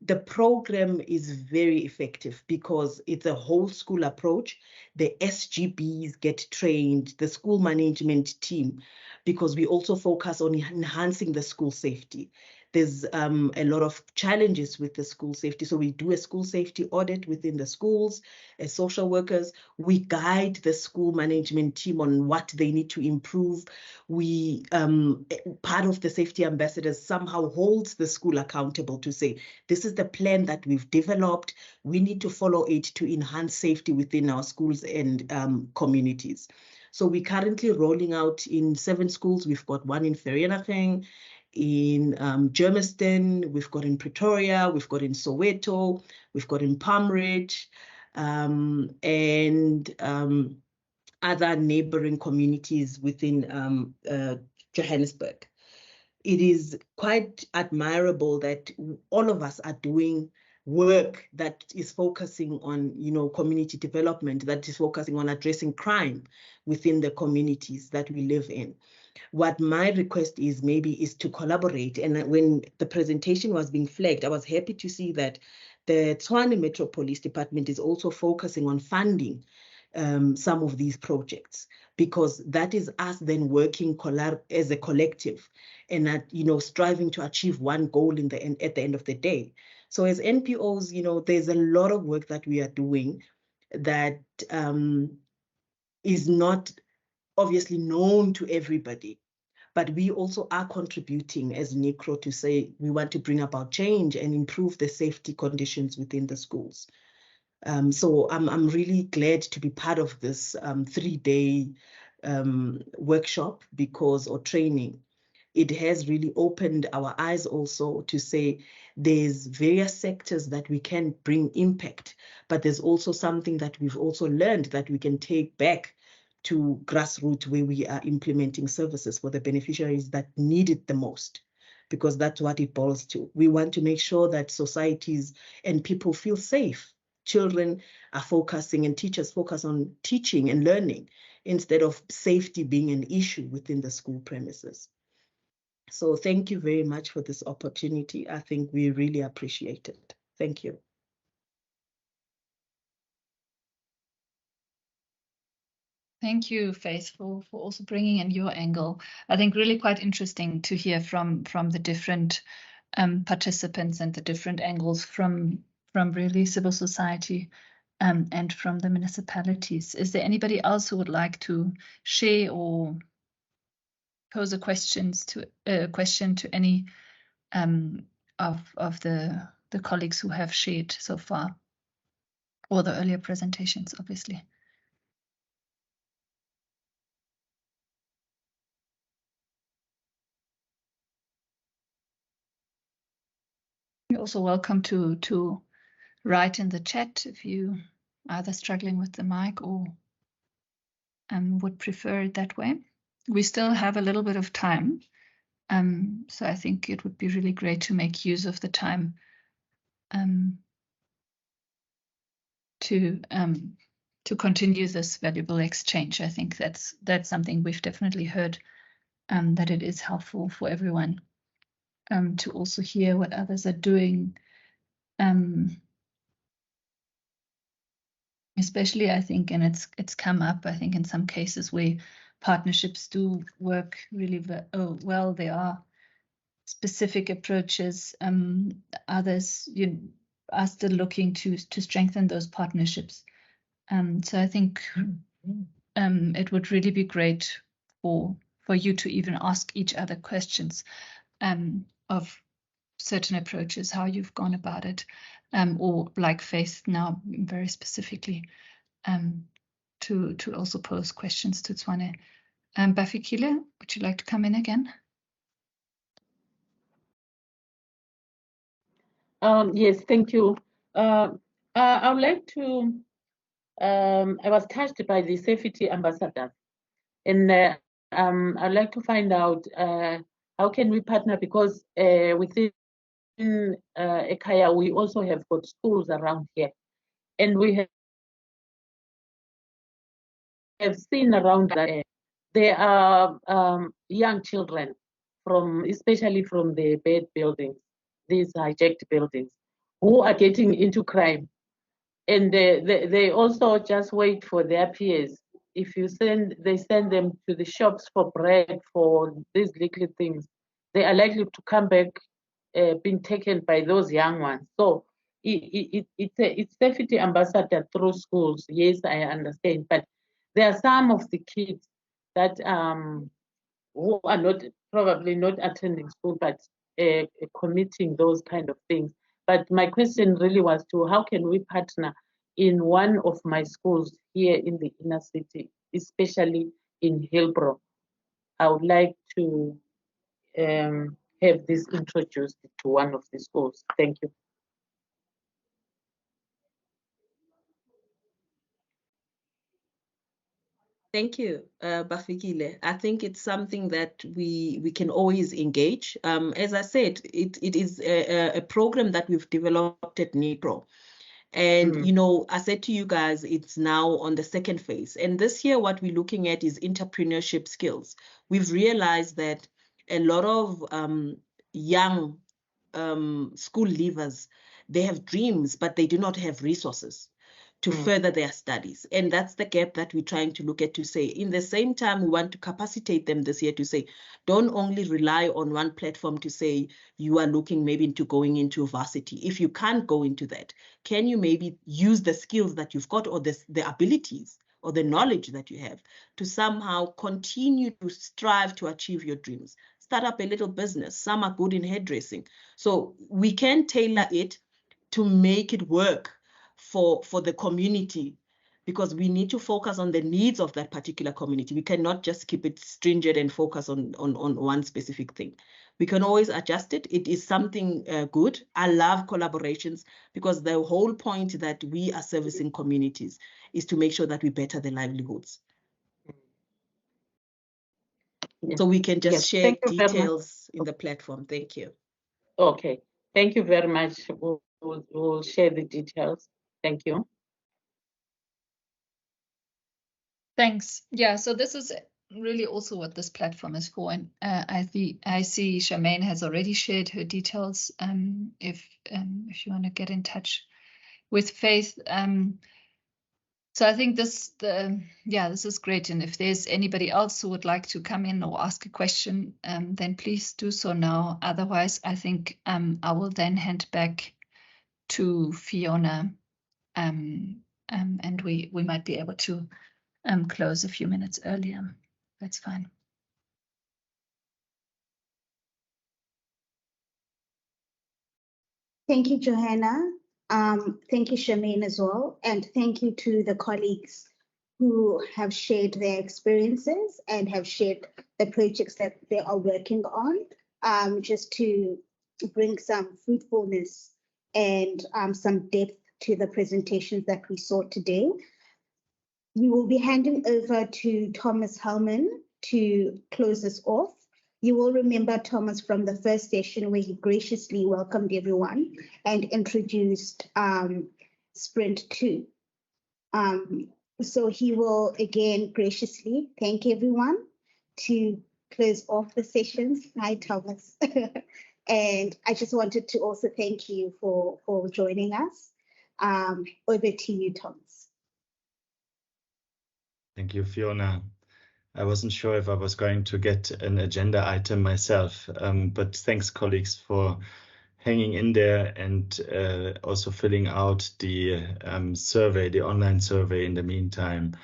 The program is very effective because it's a whole school approach. The SGBs get trained, the school management team, because we also focus on enhancing the school safety. There's a lot of challenges with the school safety. So we do a school safety audit within the schools as social workers. We guide the school management team on what they need to improve. We, part of the safety ambassadors somehow holds the school accountable to say, this is the plan that we've developed. We need to follow it to enhance safety within our schools and communities. So we're currently rolling out in 7 schools. We've got one in Vereeniging, in Germiston, we've got in Pretoria, we've got in Soweto, we've got in Palm Ridge, and other neighboring communities within Johannesburg. It is quite admirable that all of us are doing work that is focusing on, community development, that is focusing on addressing crime within the communities that we live in. What my request is to collaborate. And when the presentation was being flagged, I was happy to see that the Tshwane Metro Police Department is also focusing on funding some of these projects, because that is us then working as a collective and striving to achieve one goal at the end of the day. So as NPOs, there's a lot of work that we are doing that is not obviously known to everybody, but we also are contributing as NICRO to say we want to bring about change and improve the safety conditions within the schools. So I'm really glad to be part of this 3-day workshop or training. It has really opened our eyes also to say there's various sectors that we can bring impact, but there's also something that we've also learned that we can take back to grassroots, where we are implementing services for the beneficiaries that need it the most, because that's what it boils to. We want to make sure that societies and people feel safe. Children are focusing and teachers focus on teaching and learning instead of safety being an issue within the school premises. So thank you very much for this opportunity. I think we really appreciate it. Thank you. Thank you, Faith, for also bringing in your angle. I think really quite interesting to hear from the different participants and the different angles from really civil society and from the municipalities. Is there anybody else who would like to share or pose a question to any of the colleagues who have shared so far, or the earlier presentations, obviously? You're also welcome to write in the chat if you either struggling with the mic or would prefer it that way. We still have a little bit of time, so I think it would be really great to make use of the time to continue this valuable exchange. I think that's something we've definitely heard, that it is helpful for everyone to also hear what others are doing. Especially, I think, and it's come up, I think, in some cases where partnerships do work really well. There are specific approaches. Others are still looking to strengthen those partnerships. So I think it would really be great for you to even ask each other questions of certain approaches, how you've gone about it, or like Faith now very specifically, to also pose questions to Tshwane. Bafikile, would you like to come in again? Yes, thank you. I would like to, I was touched by the safety ambassador, and I'd like to find out how can we partner, because within Ekhaya, we also have got schools around here, and we have seen around that there are young children especially from the bad buildings, these hijacked buildings, who are getting into crime. And they also just wait for their peers. If they send them to the shops for bread, for these little things, they are likely to come back being taken by those young ones. So it's safety ambassador through schools. Yes, I understand, but there are some of the kids that who are not probably not attending school, but committing those kind of things. But my question really was to how can we partner in one of my schools here in the inner city, especially in Hillbrow. I would like to have this introduced to one of the schools. Thank you. Thank you, Bafikile. I think it's something that we can always engage. As I said, it is a program that we've developed at NIPRO. And, you know, I said to you guys, it's now on the second phase. And this year, what we're looking at is entrepreneurship skills. We've realized that a lot of young school leavers, they have dreams, but they do not have resources to further their studies. And that's the gap that we're trying to look at, to say, in the same time, we want to capacitate them this year to say, don't only rely on one platform to say you are looking maybe into going into varsity. If you can't go into that, can you maybe use the skills that you've got or the abilities or the knowledge that you have to somehow continue to strive to achieve your dreams? Start up a little business. Some are good in hairdressing. So we can tailor it to make it work for the community, because we need to focus on the needs of that particular community. We cannot just keep it stringent and focus on one specific thing. We can always adjust it. It is something good. I love collaborations, because the whole point that we are servicing communities is to make sure that we better their livelihoods. Yeah. So we can just share Thank you very much. details in the platform. Thank you. Okay, thank you very much. We'll share the details. Thank you. Thanks. Yeah, so this is really also what this platform is for. And I see Charmaine has already shared her details. If you want to get in touch with Faith. So I think this is great. And if there's anybody else who would like to come in or ask a question, then please do so now. Otherwise, I think I will then hand back to Fiona, and we might be able to close a few minutes earlier. That's fine. Thank you, Johanna. Thank you, Charmaine, as well. And thank you to the colleagues who have shared their experiences and have shared the projects that they are working on, just to bring some fruitfulness and some depth to the presentations that we saw today. We will be handing over to Thomas Hellman to close us off. You will remember Thomas from the first session where he graciously welcomed everyone and introduced Sprint 2. So he will again graciously thank everyone to close off the sessions. Hi, Thomas. And I just wanted to also thank you for joining us. Over to you, Thomas. Thank you, Fiona. I wasn't sure if I was going to get an agenda item myself, but thanks, colleagues, for hanging in there and also filling out the survey, the online survey in the meantime.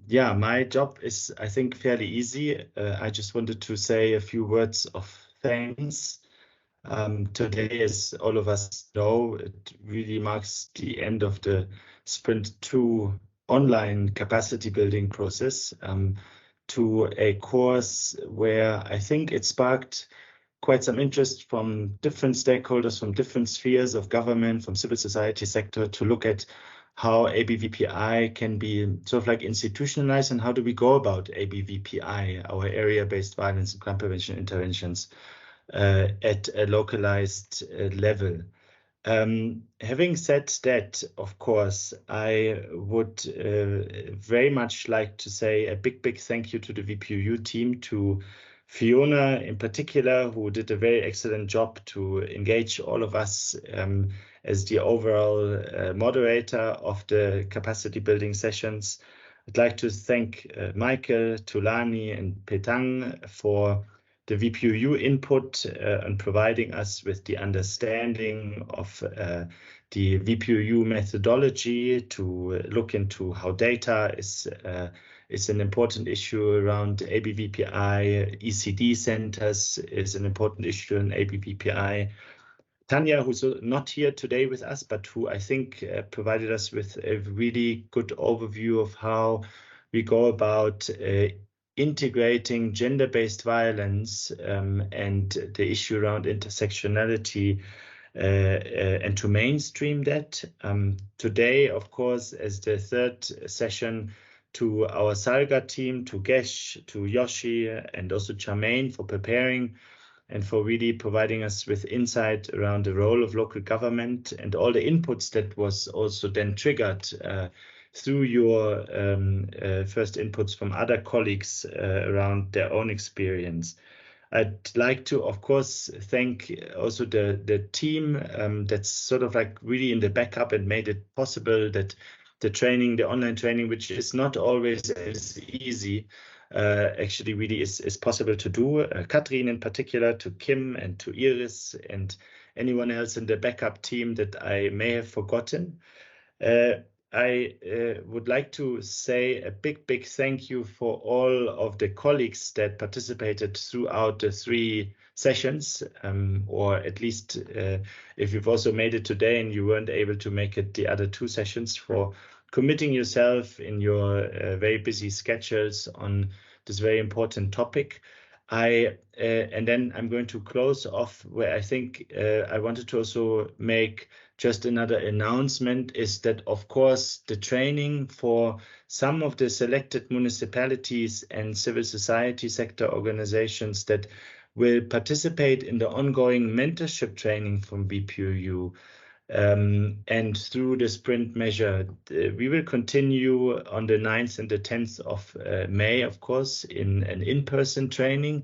Yeah, my job is, I think, fairly easy. I just wanted to say a few words of thanks. Today, as all of us know, it really marks the end of the Sprint 2 online capacity building process to a course where I think it sparked quite some interest from different stakeholders, from different spheres of government, from civil society sector, to look at how ABVPI can be sort of like institutionalized, and how do we go about ABVPI, our area-based violence and crime prevention interventions, at a localized level. Having said that, of course, I would very much like to say a big thank you to the VPOU team, to Fiona in particular, who did a very excellent job to engage all of us as the overall moderator of the capacity building sessions. I'd like to thank Michael, Tulani, and Petang for the VPOU input and providing us with the understanding of the VPOU methodology to look into how data is an important issue around ABVPI. ECD centers is an important issue in ABVPI. Tanya, who's not here today with us, but who I think provided us with a really good overview of how we go about integrating gender-based violence and the issue around intersectionality and to mainstream that. Today, of course, as the third session, to our SALGA team, to Gesh, to Yoshi, and also Charmaine for preparing and for really providing us with insight around the role of local government and all the inputs that was also then triggered through your first inputs from other colleagues around their own experience. I'd like to, of course, thank also the team that's sort of like really in the backup and made it possible that the training, the online training, which is not always as easy, actually really is possible to do. Katrin in particular, to Kim and to Iris and anyone else in the backup team that I may have forgotten. I would like to say a big thank you for all of the colleagues that participated throughout the 3 sessions, or at least if you've also made it today and you weren't able to make it the other 2 sessions, for committing yourself in your very busy schedules on this very important topic. And then I'm going to close off where I think I wanted to also make just another announcement is that, of course, the training for some of the selected municipalities and civil society sector organizations that will participate in the ongoing mentorship training from VPOU and through the sprint measure, we will continue on the 9th and the 10th of May, of course, in an in-person training,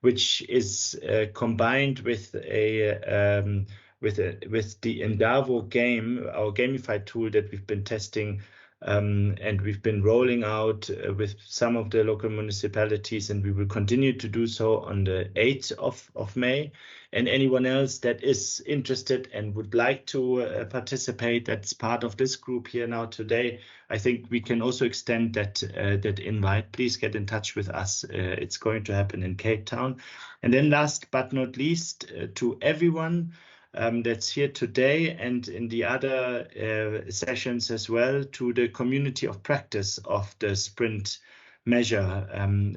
which is combined with the Endavo game, our gamified tool that we've been testing and we've been rolling out with some of the local municipalities, and we will continue to do so on the 8th of May. And anyone else that is interested and would like to participate, that's part of this group here now today, I think we can also extend that invite. Please get in touch with us. It's going to happen in Cape Town. And then last but not least, to everyone that's here today and in the other sessions as well, to the community of practice of the sprint measure.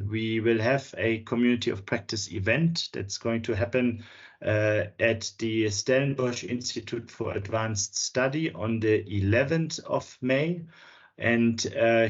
We will have a community of practice event that's going to happen at the Stellenbosch Institute for Advanced Study on the 11th of May. And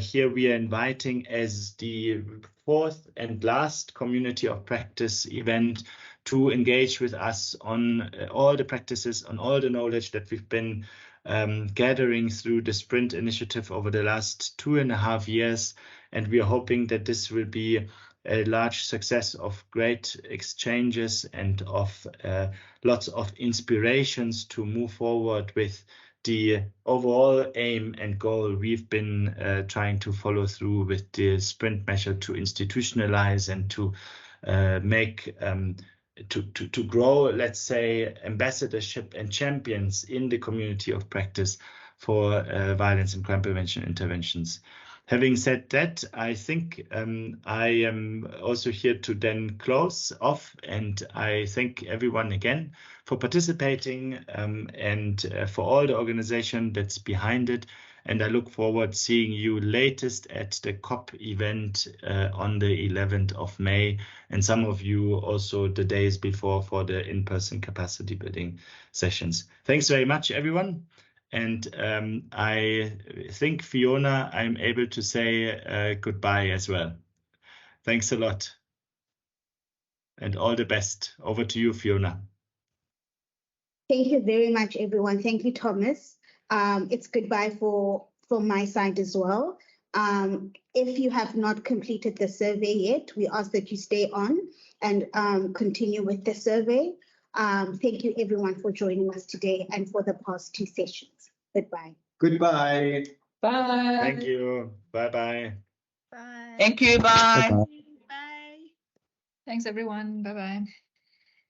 here we are inviting as the 4th and last community of practice event to engage with us on all the practices, on all the knowledge that we've been gathering through the Sprint initiative over the last 2.5 years. And we are hoping that this will be a large success of great exchanges and of lots of inspirations to move forward with the overall aim and goal we've been trying to follow through with the Sprint measure to institutionalize and to make to grow, let's say, ambassadorship and champions in the community of practice for violence and crime prevention interventions. Having said that, I think I am also here to then close off, and I thank everyone again for participating and for all the organization that's behind it. And I look forward seeing you latest at the COP event on the 11th of May, and some of you also the days before for the in-person capacity building sessions. Thanks very much, everyone. And I think, Fiona, I'm able to say goodbye as well. Thanks a lot. And all the best. Over to you, Fiona. Thank you very much, everyone. Thank you, Thomas. It's goodbye from my side as well. If you have not completed the survey yet, we ask that you stay on and continue with the survey. Thank you, everyone, for joining us today and for the past 2 sessions. Goodbye. Goodbye. Bye. Thank you. Bye-bye. Bye. Thank you. Bye. Bye. Thanks, everyone. Bye-bye.